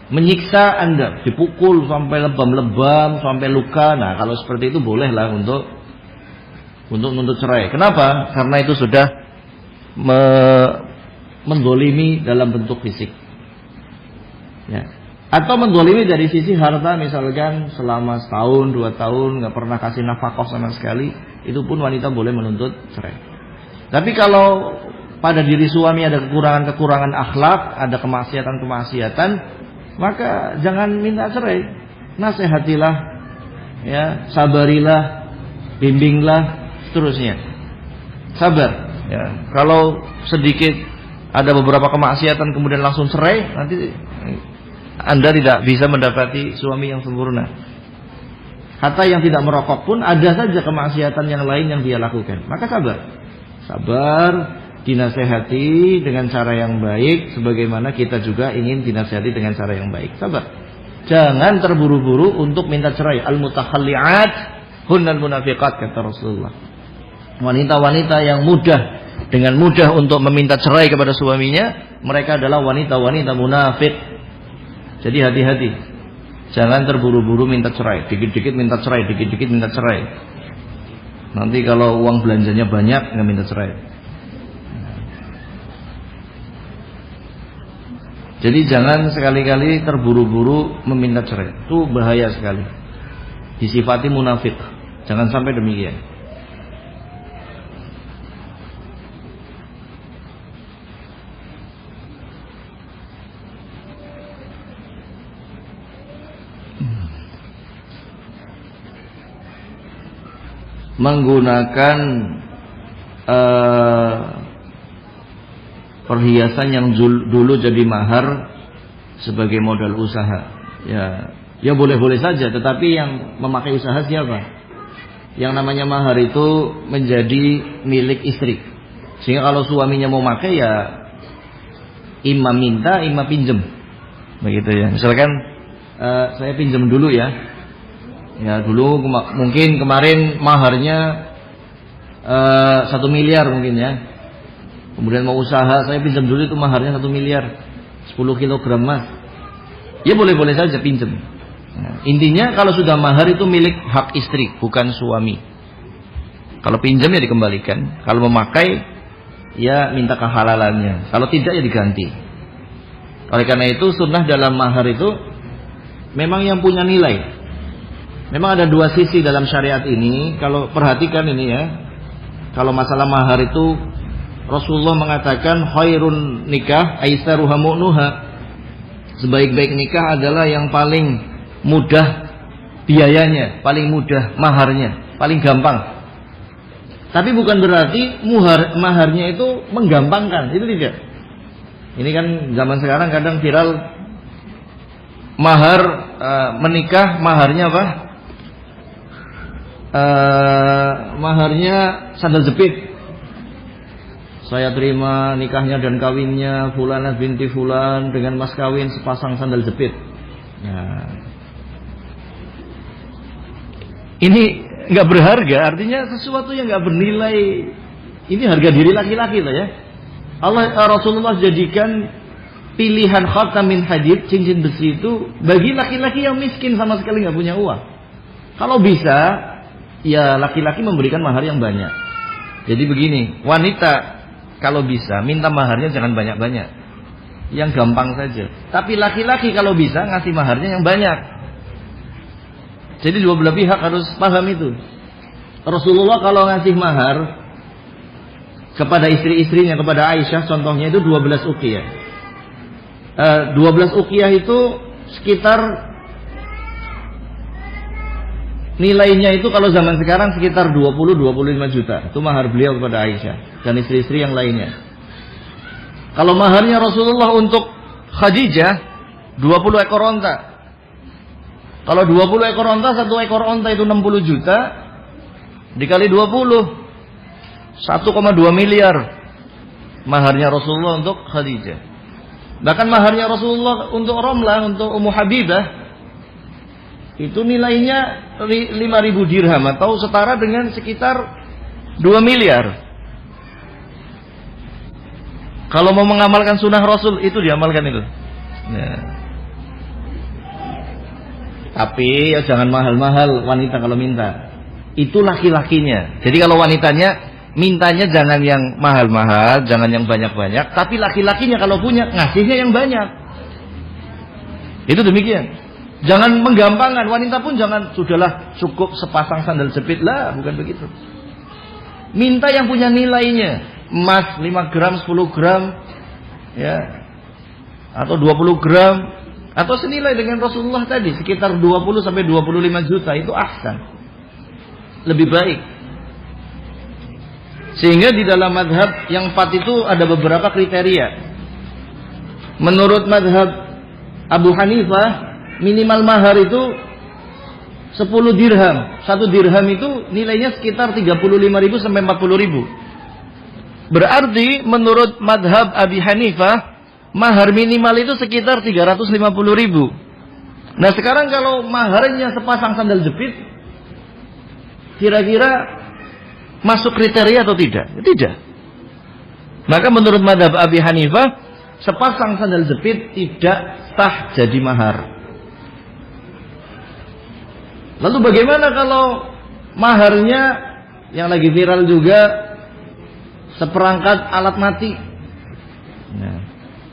menyiksa Anda, dipukul sampai lebam-lebam, sampai luka. Nah, kalau seperti itu bolehlah untuk menuntut cerai. Kenapa? Karena itu sudah mendolimi dalam bentuk fisik. Ya. Atau mendolimi dari sisi harta, misalkan selama setahun, 2 tahun nggak pernah kasih nafkah sama sekali, itu pun wanita boleh menuntut cerai. Tapi kalau pada diri suami ada kekurangan-kekurangan akhlak, ada kemaksiatan-kemaksiatan, maka jangan minta cerai. Nasihatilah, ya, sabarilah, bimbinglah, seterusnya. Sabar. Ya. Kalau sedikit ada beberapa kemaksiatan kemudian langsung cerai, nanti Anda tidak bisa mendapati suami yang sempurna. Hatta yang tidak merokok pun ada saja kemaksiatan yang lain yang dia lakukan. Maka sabar. Sabar, dinasehati dengan cara yang baik, sebagaimana kita juga ingin dinasehati dengan cara yang baik. Sabar. Jangan terburu-buru untuk minta cerai. Al-mutakhalli'at hunnal munafiqat kata Rasulullah. Wanita-wanita yang dengan mudah untuk meminta cerai kepada suaminya, mereka adalah wanita-wanita munafik. Jadi hati-hati. Jangan terburu-buru minta cerai. Dikit-dikit minta cerai, dikit-dikit minta cerai. Nanti kalau uang belanjanya banyak, nggak minta cerai. Jadi jangan sekali-kali terburu-buru meminta cerai. Itu bahaya sekali. Disifati munafik. Jangan sampai demikian. menggunakan perhiasan yang dulu jadi mahar sebagai modal usaha, ya boleh-boleh saja, tetapi yang memakai usaha siapa? Yang namanya mahar itu menjadi milik istri, sehingga kalau suaminya mau pakai ya imam minta, imam pinjem, begitu ya. Misalkan saya pinjem dulu ya dulu mungkin kemarin maharnya 1 miliar mungkin ya. Kemudian mau usaha, saya pinjam dulu itu maharnya 1 miliar, 10 kilogram emas. Ya boleh-boleh saja pinjam. Nah, intinya kalau sudah mahar itu milik hak istri, bukan suami. Kalau pinjam ya dikembalikan. Kalau memakai ya minta kehalalannya. Kalau tidak ya diganti. Oleh karena itu sunnah dalam mahar itu memang yang punya nilai. Memang ada dua sisi dalam syariat ini. Kalau perhatikan ini ya, kalau masalah mahar itu Rasulullah mengatakan khairun nikah aisaruha mu'nuha. Sebaik-baik nikah adalah yang paling mudah biayanya, paling mudah maharnya, paling gampang. Tapi bukan berarti maharnya itu menggampangkan, itu tidak. Ini kan zaman sekarang kadang viral mahar menikah, maharnya apa? Maharnya sandal jepit. Saya terima nikahnya dan kawinnya Fulanah binti Fulan dengan mas kawin sepasang sandal jepit. Nah, ini nggak berharga, artinya sesuatu yang nggak bernilai. Ini harga diri laki-laki lah ya. Rasulullah jadikan pilihan khatam min hadid, cincin besi itu bagi laki-laki yang miskin sama sekali nggak punya uang. Kalau bisa, ya laki-laki memberikan mahar yang banyak. Jadi begini, wanita kalau bisa minta maharnya jangan banyak-banyak, yang gampang saja. Tapi laki-laki kalau bisa ngasih maharnya yang banyak. Jadi dua belah pihak harus paham itu. Rasulullah kalau ngasih mahar kepada istri-istrinya, kepada Aisyah contohnya itu 12 uqiyah. 12 uqiyah itu sekitar nilainya itu kalau zaman sekarang sekitar 20-25 juta. Itu mahar beliau kepada Aisyah dan istri-istri yang lainnya. Kalau maharnya Rasulullah untuk Khadijah 20 ekor onta. Kalau 20 ekor onta, 1 ekor onta itu 60 juta. Dikali 20 1,2 miliar maharnya Rasulullah untuk Khadijah. Bahkan maharnya Rasulullah untuk Romlah, untuk Ummu Habibah, itu nilainya 5.000 dirham atau setara dengan sekitar 2 miliar. Kalau mau mengamalkan sunnah Rasul itu diamalkan itu. Nah. Tapi ya jangan mahal-mahal wanita kalau minta. Itu laki-lakinya. Jadi kalau wanitanya mintanya jangan yang mahal-mahal, jangan yang banyak-banyak. Tapi laki-lakinya kalau punya ngasihnya yang banyak. Itu demikian. Jangan menggampangkan, wanita pun jangan sudahlah cukup sepasang sandal jepit lah, bukan begitu. Minta yang punya nilainya. Emas 5 gram, 10 gram ya. Atau 20 gram atau senilai dengan Rasulullah tadi, sekitar 20 sampai 25 juta itu ahsan. Lebih baik. Sehingga di dalam madhab yang 4 itu ada beberapa kriteria. Menurut madhab Abu Hanifah, minimal mahar itu 10 dirham. 1 dirham itu nilainya sekitar 35.000 sampai 40.000. Berarti menurut madhab Abi Hanifah, mahar minimal itu sekitar 350.000. Nah sekarang kalau maharnya sepasang sandal jepit, kira-kira masuk kriteria atau tidak? Tidak. Maka menurut madhab Abi Hanifah, sepasang sandal jepit tidak sah jadi mahar. Lalu bagaimana kalau maharnya yang lagi viral juga seperangkat alat mati? Nah,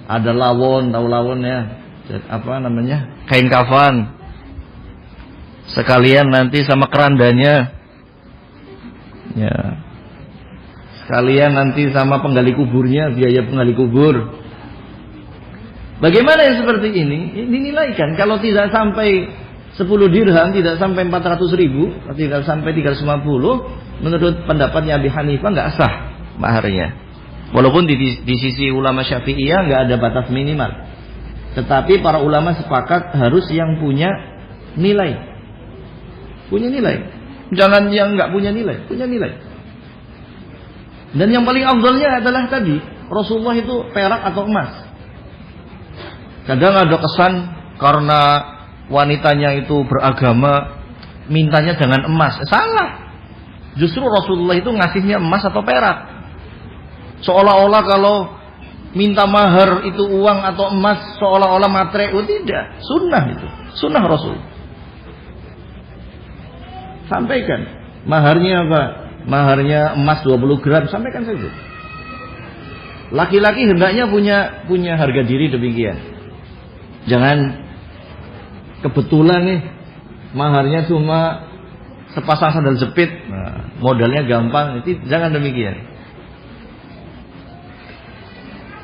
ada lawon, tahu lawon ya? Apa namanya? Kain kafan. Sekalian nanti sama kerandanya. Ya. Sekalian nanti sama penggali kuburnya, biaya penggali kubur. Bagaimana yang seperti ini? Dinilaikan kalau tidak sampai 10 dirham tidak sampai 400.000, tidak sampai 350, menurut pendapatnya Abi Hanifah nggak sah maharnya. Walaupun di sisi ulama Syafi'iyah nggak ada batas minimal, tetapi para ulama sepakat harus yang punya nilai, jangan yang nggak punya nilai. Dan yang paling afdalnya adalah tadi Rasulullah itu perak atau emas. Kadang ada kesan karena wanitanya itu beragama mintanya jangan emas. Salah. Justru Rasulullah itu ngasihnya emas atau perak. Seolah-olah kalau minta mahar itu uang atau emas seolah-olah matre. Oh tidak, sunnah itu. Sunnah Rasul. Sampaikan. Maharnya apa? Maharnya emas 20 gram. Sampaikan saja. Laki-laki hendaknya punya harga diri demikian. Jangan kebetulan nih maharnya cuma sepasang sandal jepit. Nah, modalnya gampang. Itu jangan demikian.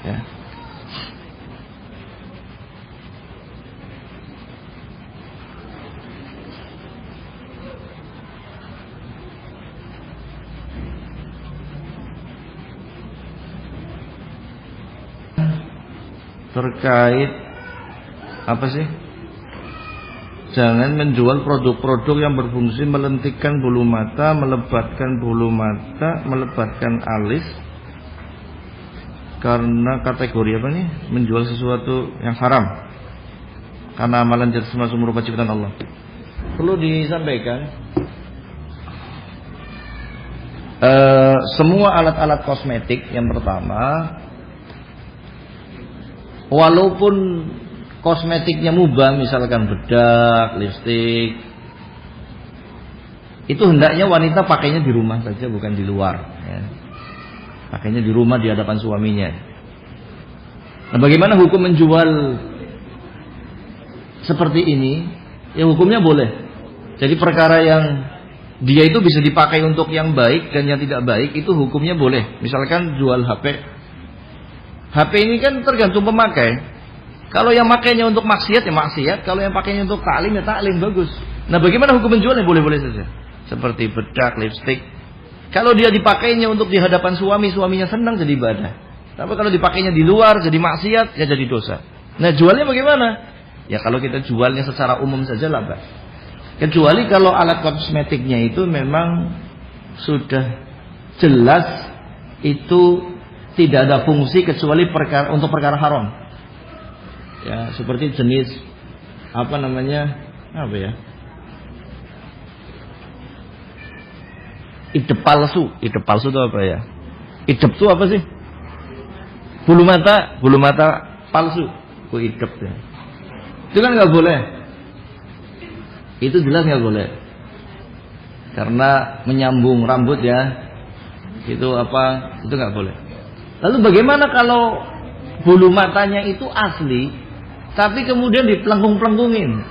Ya. Terkait apa sih? Jangan menjual produk-produk yang berfungsi melentikkan bulu mata, melebatkan bulu mata, melebatkan alis. Karena kategori apa nih? Menjual sesuatu yang haram. Karena amalan jasmani merupakan ciptaan Allah. Perlu disampaikan, semua alat-alat kosmetik yang pertama, walaupun kosmetiknya mubah, misalkan bedak, lipstik, itu hendaknya wanita pakainya di rumah saja, bukan di luar. Ya. Pakainya di rumah di hadapan suaminya. Nah, bagaimana hukum menjual seperti ini? Ya hukumnya boleh. Jadi perkara yang dia itu bisa dipakai untuk yang baik dan yang tidak baik itu hukumnya boleh. Misalkan jual HP. HP ini kan tergantung pemakai. Kalau yang makainya untuk maksiat ya maksiat, kalau yang pakainya untuk taklim ya taklim, bagus. Nah, bagaimana hukum menjualnya? Boleh-boleh saja. Seperti bedak, lipstik. Kalau dia dipakainya untuk di hadapan suami, suaminya senang jadi ibadah. Tapi kalau dipakainya di luar jadi maksiat, ya jadi dosa. Nah, jualnya bagaimana? Ya kalau kita jualnya secara umum saja lah, Pak. Kecuali kalau alat kosmetiknya itu memang sudah jelas itu tidak ada fungsi kecuali untuk perkara haram. Ya, seperti jenis apa ya? Idep palsu itu apa ya? Idep itu apa sih? Bulu mata palsu. Idep ya. Itu kan nggak boleh. Itu jelas nggak boleh. Karena menyambung rambut ya. Itu nggak boleh. Lalu bagaimana kalau bulu matanya itu asli, tapi kemudian dipelengkung-pelengkungin?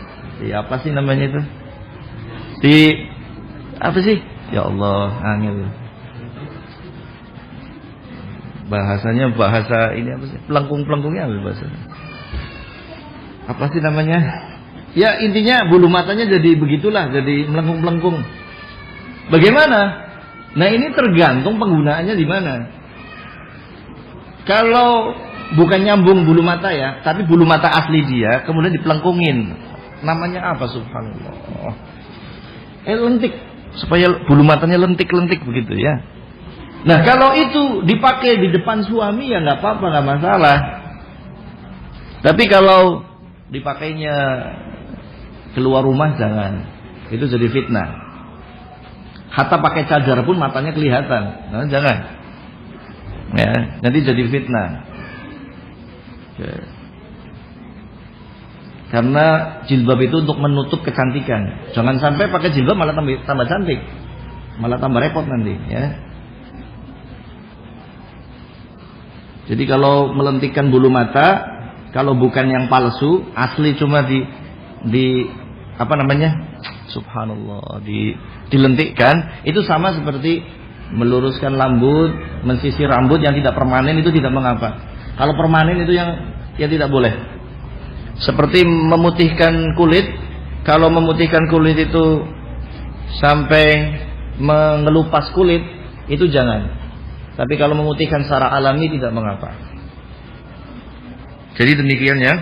Ya apa sih namanya itu? Apa sih? Ya Allah, angel. Bahasanya bahasa ini apa sih? Pelengkung-pelengkungnya apa bahasanya? Apa sih namanya? Ya intinya bulu matanya jadi begitulah, jadi melengkung-melengkung. Bagaimana? Nah ini tergantung penggunaannya di mana. Kalau bukan nyambung bulu mata ya, tapi bulu mata asli dia, kemudian dipelengkungin. Namanya apa subhanallah? Lentik. Supaya bulu matanya lentik-lentik begitu ya. Nah kalau itu dipakai di depan suami ya nggak apa-apa, nggak masalah. Tapi kalau dipakainya keluar rumah jangan. Itu jadi fitnah. Hatta pakai cadar pun matanya kelihatan. Nah, jangan. Ya, nanti jadi fitnah. Oke. Karena jilbab itu untuk menutup kecantikan. Jangan sampai pakai jilbab malah tambah cantik, malah tambah repot nanti. Ya. Jadi kalau melentikkan bulu mata, kalau bukan yang palsu, asli cuma subhanallah, dilentikkan, itu sama seperti meluruskan rambut, mensisir rambut yang tidak permanen itu tidak mengapa. Kalau permanen itu yang tidak boleh. Seperti memutihkan kulit, kalau memutihkan kulit itu sampai mengelupas kulit, itu jangan. Tapi kalau memutihkan secara alami tidak mengapa. Jadi demikian ya,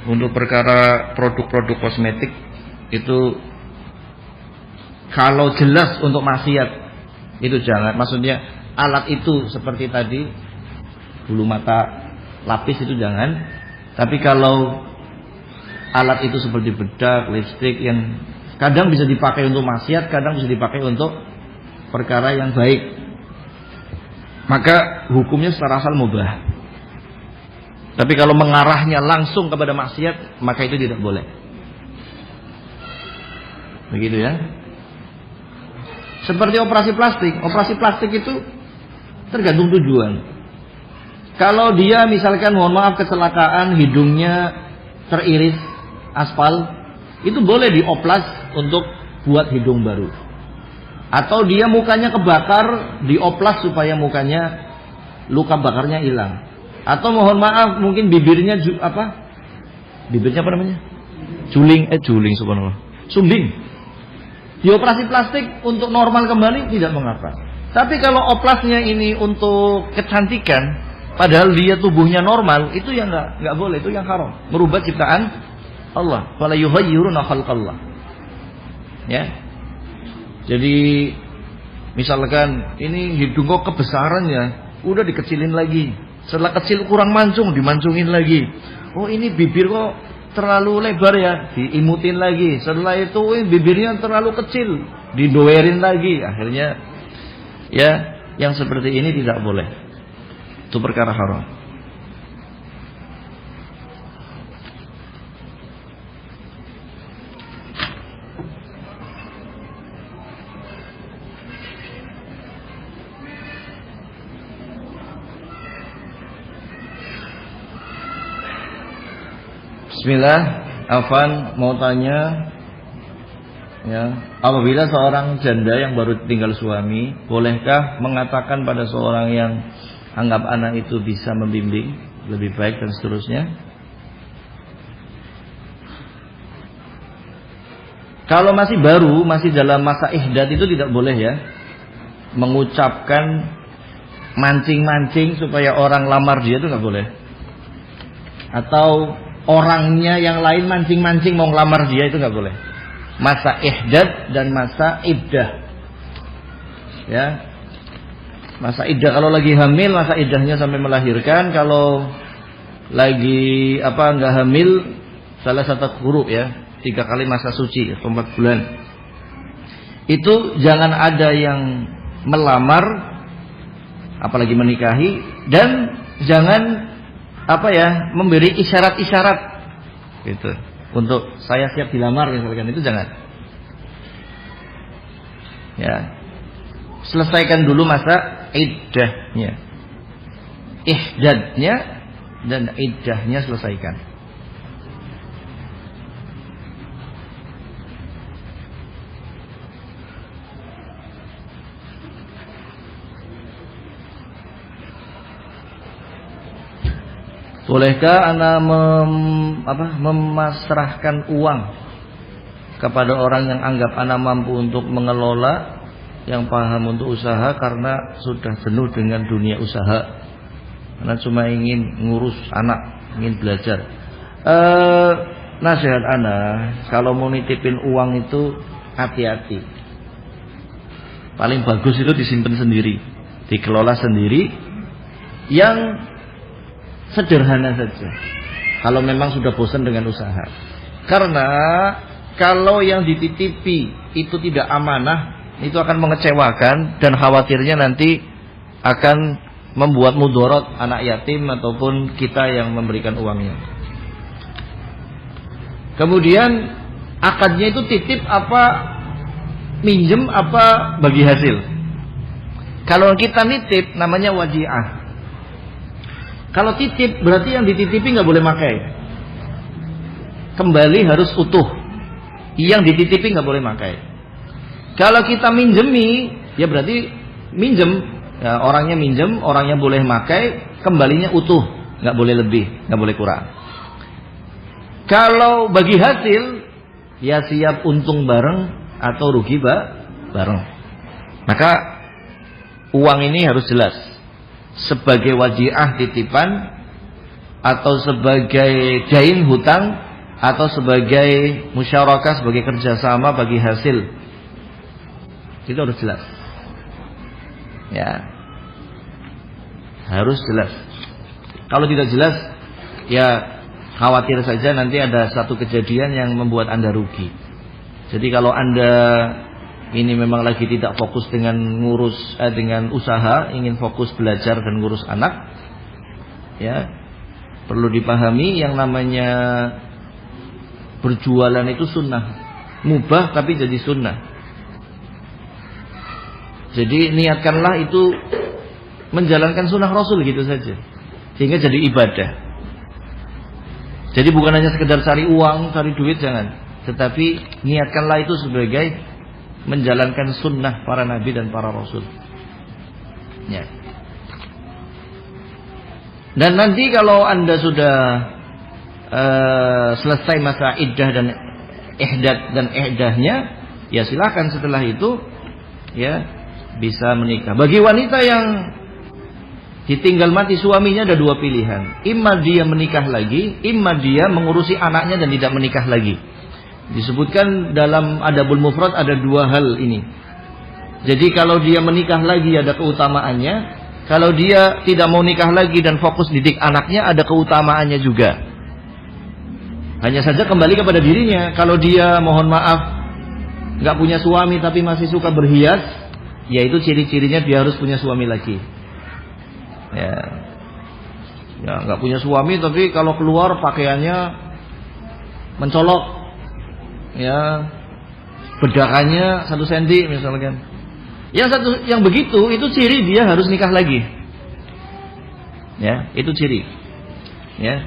untuk perkara produk-produk kosmetik itu kalau jelas untuk maksiat itu jangan. Maksudnya alat itu seperti tadi bulu mata, lapis itu jangan. Tapi kalau alat itu seperti bedak, lipstik yang kadang bisa dipakai untuk maksiat, kadang bisa dipakai untuk perkara yang baik, maka hukumnya secara asal mubah. Tapi kalau mengarahnya langsung kepada maksiat, maka itu tidak boleh. Begitu ya. Seperti operasi plastik. Operasi plastik itu tergantung tujuan. Kalau dia misalkan mohon maaf kecelakaan, hidungnya teriris aspal, itu boleh dioplas untuk buat hidung baru. Atau dia mukanya kebakar, dioplas supaya mukanya luka bakarnya hilang. Atau mohon maaf mungkin bibirnya bibirnya apa namanya? Juling subhanallah. Sumbing. Dioperasi plastik untuk normal kembali tidak mengapa. Tapi kalau oplasnya ini untuk kecantikan, padahal dia tubuhnya normal, itu yang nggak boleh, itu yang haram, merubah ciptaan Allah. Fala yughayyiruna khalqallah. Ya. Jadi misalkan ini hidung kok kebesaran ya, udah dikecilin lagi. Setelah kecil kurang mancung, dimancungin lagi. Oh ini bibir kok terlalu lebar ya, diimutin lagi. Setelah itu bibirnya terlalu kecil, didoerin lagi. Akhirnya ya yang seperti ini tidak boleh. Itu perkara haram. Bismillah, Afan mau tanya ya, apabila seorang janda yang baru tinggal suami, bolehkah mengatakan pada seorang yang anggap anak itu bisa membimbing lebih baik dan seterusnya? Kalau masih baru, masih dalam masa ihdad itu tidak boleh ya mengucapkan mancing-mancing supaya orang lamar dia, itu nggak boleh. Atau orangnya yang lain mancing-mancing mau ngelamar dia, itu nggak boleh. Masa ihdad dan masa iddah. Ya. Masa iddah kalau lagi hamil, masa iddahnya sampai melahirkan. Kalau lagi nggak hamil, salah satu huruf ya, 3 kali masa suci atau 4 bulan. Itu jangan ada yang melamar, apalagi menikahi, dan jangan memberi isyarat-isyarat gitu untuk saya siap dilamar misalkan, itu jangan. Ya. Selesaikan dulu masa iddahnya. Ihdadnya dan iddahnya selesaikan. Bolehkah ana memasrahkan uang kepada orang yang anggap ana mampu untuk mengelola, yang paham untuk usaha karena sudah jenuh dengan dunia usaha, karena cuma ingin ngurus anak, ingin belajar? Nasihat ana, kalau mau nitipin uang itu hati-hati. Paling bagus itu disimpan sendiri, dikelola sendiri, yang sederhana saja. Kalau memang sudah bosan dengan usaha. Karena kalau yang dititipi itu tidak amanah, itu akan mengecewakan dan khawatirnya nanti akan membuat mudarat anak yatim ataupun kita yang memberikan uangnya. Kemudian akadnya itu titip apa minjem apa bagi hasil. Kalau kita nitip namanya wadi'ah. Kalau titip berarti yang dititipi nggak boleh pakai, kembali harus utuh. Yang dititipi nggak boleh pakai. Kalau kita minjemi, ya berarti minjem, ya, orangnya minjem, orangnya boleh pakai, kembalinya utuh, nggak boleh lebih, nggak boleh kurang. Kalau bagi hasil, ya siap untung bareng atau rugi bareng. Maka uang ini harus jelas sebagai wadiah titipan atau sebagai dain hutang atau sebagai musyarakah, sebagai kerjasama bagi hasil. Itu harus jelas. Ya, harus jelas. Kalau tidak jelas, ya khawatir saja nanti ada satu kejadian yang membuat Anda rugi. Jadi kalau Anda ini memang lagi tidak fokus dengan dengan usaha, ingin fokus belajar dan ngurus anak, ya perlu dipahami yang namanya berjualan itu sunnah, mubah tapi jadi sunnah. Jadi niatkanlah itu menjalankan sunnah Rasul gitu saja, sehingga jadi ibadah. Jadi bukan hanya sekedar cari uang, cari duit, jangan. Tetapi niatkanlah itu sebagai menjalankan sunnah para nabi dan para rasul. Ya. Dan nanti kalau Anda sudah selesai masa iddah dan ihdad dan ihdahnya, ya silakan setelah itu ya bisa menikah. Bagi wanita yang ditinggal mati suaminya ada dua pilihan. Imma dia menikah lagi, imma dia mengurusi anaknya dan tidak menikah lagi. Disebutkan dalam Adabul Mufrad ada dua hal ini. Jadi kalau dia menikah lagi ada keutamaannya. Kalau dia tidak mau nikah lagi dan fokus didik anaknya ada keutamaannya juga. Hanya saja kembali kepada dirinya. Kalau dia mohon maaf gak punya suami tapi masih suka berhias, yaitu ciri-cirinya dia harus punya suami lagi. Ya, nggak punya suami tapi kalau keluar pakaiannya mencolok, ya, bedakannya 1 cm misalkan. Yang begitu itu ciri dia harus nikah lagi. Ya, itu ciri. Ya,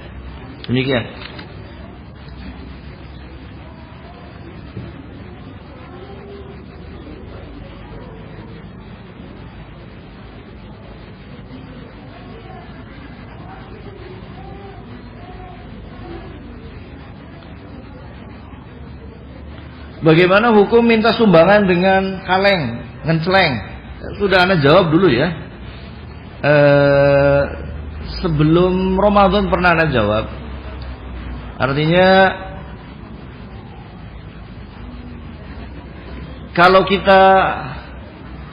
demikian. Bagaimana hukum minta sumbangan dengan kaleng, ngenceleng? Sudah Anda jawab dulu ya. Sebelum Ramadan pernah Anda jawab. Artinya kalau kita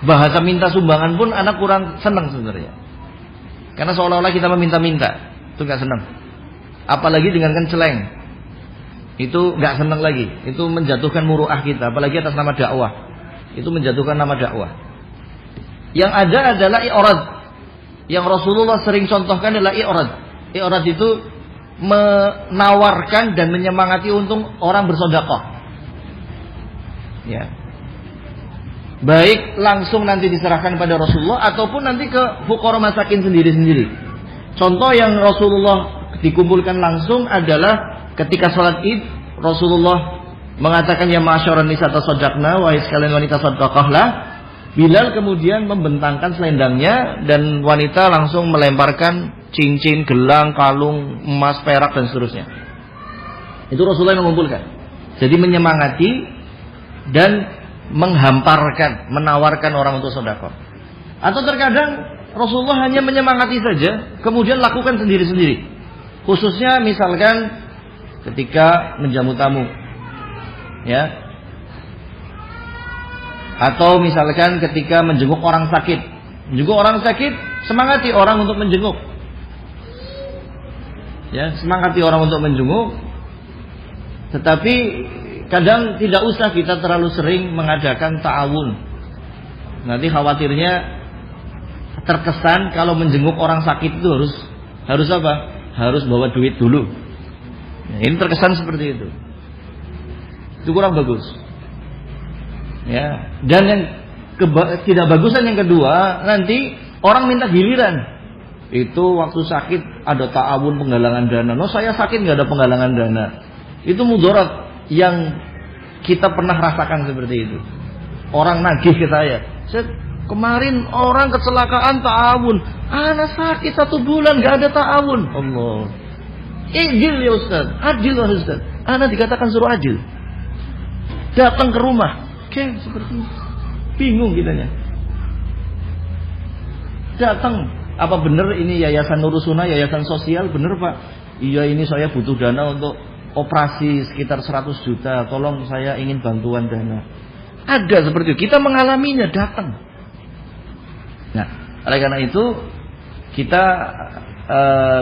bahasa minta sumbangan pun Anda kurang senang sebenarnya. Karena seolah-olah kita meminta-minta, itu gak senang. Apalagi dengan ngenceleng. Itu nggak senang lagi, itu menjatuhkan muruah kita, apalagi atas nama dakwah, itu menjatuhkan nama dakwah. Yang ada adalah i'rad, yang Rasulullah sering contohkan adalah i'rad. I'rad itu menawarkan dan menyemangati untuk orang bersedekah. Ya, baik langsung nanti diserahkan pada Rasulullah ataupun nanti ke fuqara masakin sendiri-sendiri. Contoh yang Rasulullah dikumpulkan langsung adalah ketika sholat id, Rasulullah mengatakan ya ma'asyaran nisa tasaddaqna, wahai sekalian wanita sedekahlah. Bilal kemudian membentangkan selendangnya dan wanita langsung melemparkan cincin, gelang, kalung, emas, perak dan seterusnya. Itu Rasulullah yang mengumpulkan. Jadi menyemangati dan menghamparkan, menawarkan orang untuk sedekah. Atau terkadang Rasulullah hanya menyemangati saja, kemudian lakukan sendiri-sendiri. Khususnya misalkan ketika menjamu tamu, ya, atau misalkan ketika menjenguk orang sakit, semangati orang untuk menjenguk, ya, semangati orang untuk menjenguk. Tetapi kadang tidak usah kita terlalu sering mengadakan ta'awun. Nanti khawatirnya terkesan kalau menjenguk orang sakit itu harus apa? Harus bawa duit dulu. Ini terkesan seperti itu. Itu kurang bagus. Ya, dan yang tidak bagusan yang kedua, nanti orang minta giliran. Itu waktu sakit ada ta'awun penggalangan dana. No, saya sakit nggak ada penggalangan dana. Itu mudarat yang kita pernah rasakan seperti itu. Orang nagih ke saya. Kemarin orang kecelakaan ta'awun. Anak sakit 1 bulan nggak ada ta'awun. Allah. Adil ya Ustaz, adil ya Ustaz. Anak dikatakan suruh adil. datang ke rumah. Oke, seperti itu. Bingung kitanya. Datang, apa benar ini yayasan Nurusuna, yayasan sosial? Benar Pak? Iya, ini saya butuh dana untuk operasi sekitar 100 juta. Tolong, saya ingin bantuan dana. Ada seperti itu. Kita mengalaminya, datang. Nah, oleh karena itu kita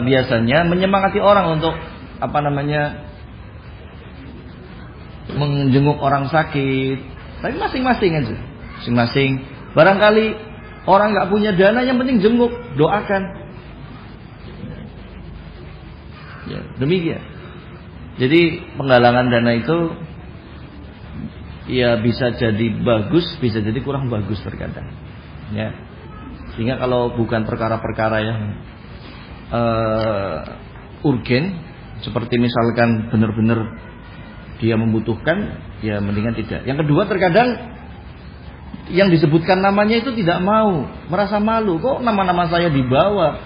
biasanya menyemangati orang untuk menjenguk orang sakit. Tapi masing-masing aja, masing-masing. Barangkali orang nggak punya dana, yang penting jenguk, doakan. Ya, demikian. Jadi penggalangan dana itu ya bisa jadi bagus, bisa jadi kurang bagus terkadang. Ya. Sehingga kalau bukan perkara-perkara yang urgen, seperti misalkan benar-benar dia membutuhkan, ya mendingan tidak. Yang kedua, terkadang yang disebutkan namanya itu tidak mau, merasa malu. Kok nama-nama saya dibawa?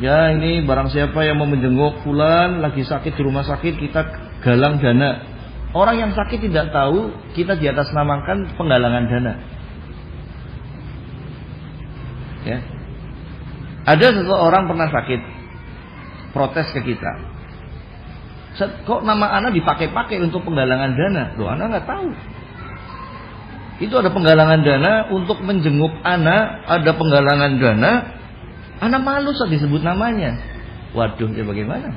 Ya, ini barang siapa yang mau menjenguk fulan lagi sakit di rumah sakit, kita galang dana. Orang yang sakit tidak tahu kita di atas namakan penggalangan dana. Ya. Ada seseorang pernah sakit, protes ke kita. Kok nama anak dipakai-pakai untuk penggalangan dana? Loh, anak nggak tahu. Itu ada penggalangan dana untuk menjenguk anak, ada penggalangan dana. Anak malu saat disebut namanya. Waduh, ya bagaimana?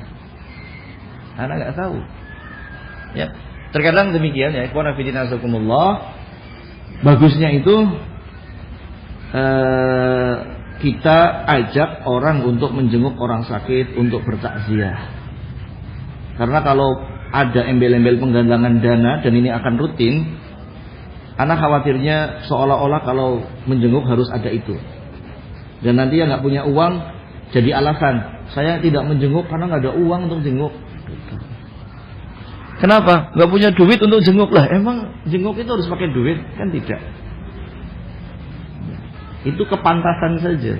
Anak nggak tahu. Ya, terkadang demikian ya. Ikhwan fillah azakumullah. Bagusnya itu kita ajak orang untuk menjenguk orang sakit, untuk bertakziah. Karena kalau ada embel-embel penggalangan dana dan ini akan rutin, anak khawatirnya seolah-olah kalau menjenguk harus ada itu. Dan nanti yang nggak punya uang jadi alasan, saya tidak menjenguk karena nggak ada uang untuk jenguk. Kenapa? Nggak punya duit untuk jenguk lah. Emang jenguk itu harus pakai duit? Kan tidak. Itu kepantasan saja.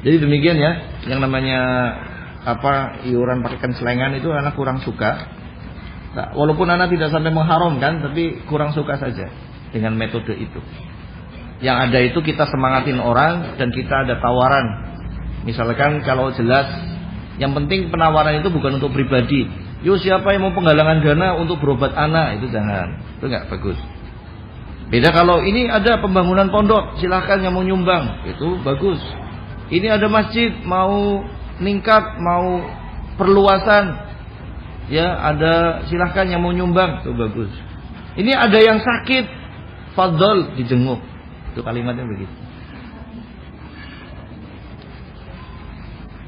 Jadi demikian ya, yang namanya iuran pakaikan selengan itu anak kurang suka. Nah, walaupun anak tidak sampai mengharamkan, tapi kurang suka saja dengan metode itu. Yang ada itu kita semangatin orang dan kita ada tawaran. Misalkan kalau jelas, yang penting penawaran itu bukan untuk pribadi. Yo, siapa yang mau penggalangan dana untuk berobat anak, itu jangan. Itu nggak bagus. Beda kalau ini ada pembangunan pondok, silahkan yang mau nyumbang, itu bagus. Ini ada masjid mau ningkat, mau perluasan, ya ada, silahkan yang mau nyumbang, itu bagus. Ini ada yang sakit, fadhol dijenguk, itu kalimatnya begitu.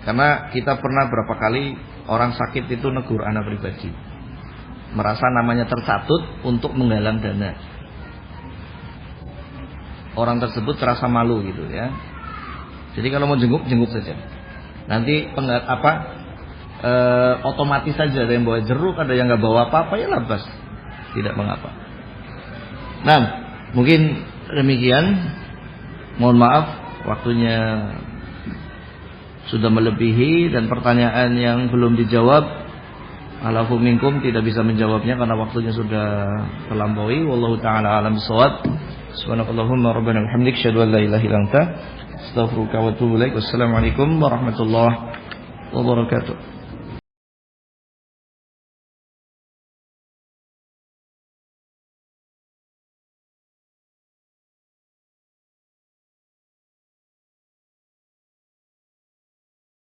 Karena kita pernah berapa kali orang sakit itu negur anak pribadi, merasa namanya tercatut untuk menggalang dana. Orang tersebut terasa malu gitu ya. Jadi kalau mau jenguk, jenguk saja. Nanti otomatis saja, ada yang bawa jeruk, ada yang nggak bawa apa-apa, ya labas, tidak mengapa. Nah, mungkin demikian. Mohon maaf, waktunya sudah melebihi dan pertanyaan yang belum dijawab, alafu minkum tidak bisa menjawabnya karena waktunya sudah terlampaui. Wallahu taala alam bissawab. Subhanakallahumma rabbana bihamdik, asyhadu an la ilaha illa anta, astaghfiruka wa atubu ilaik. Wassalamualaikum warahmatullahi wabarakatuh.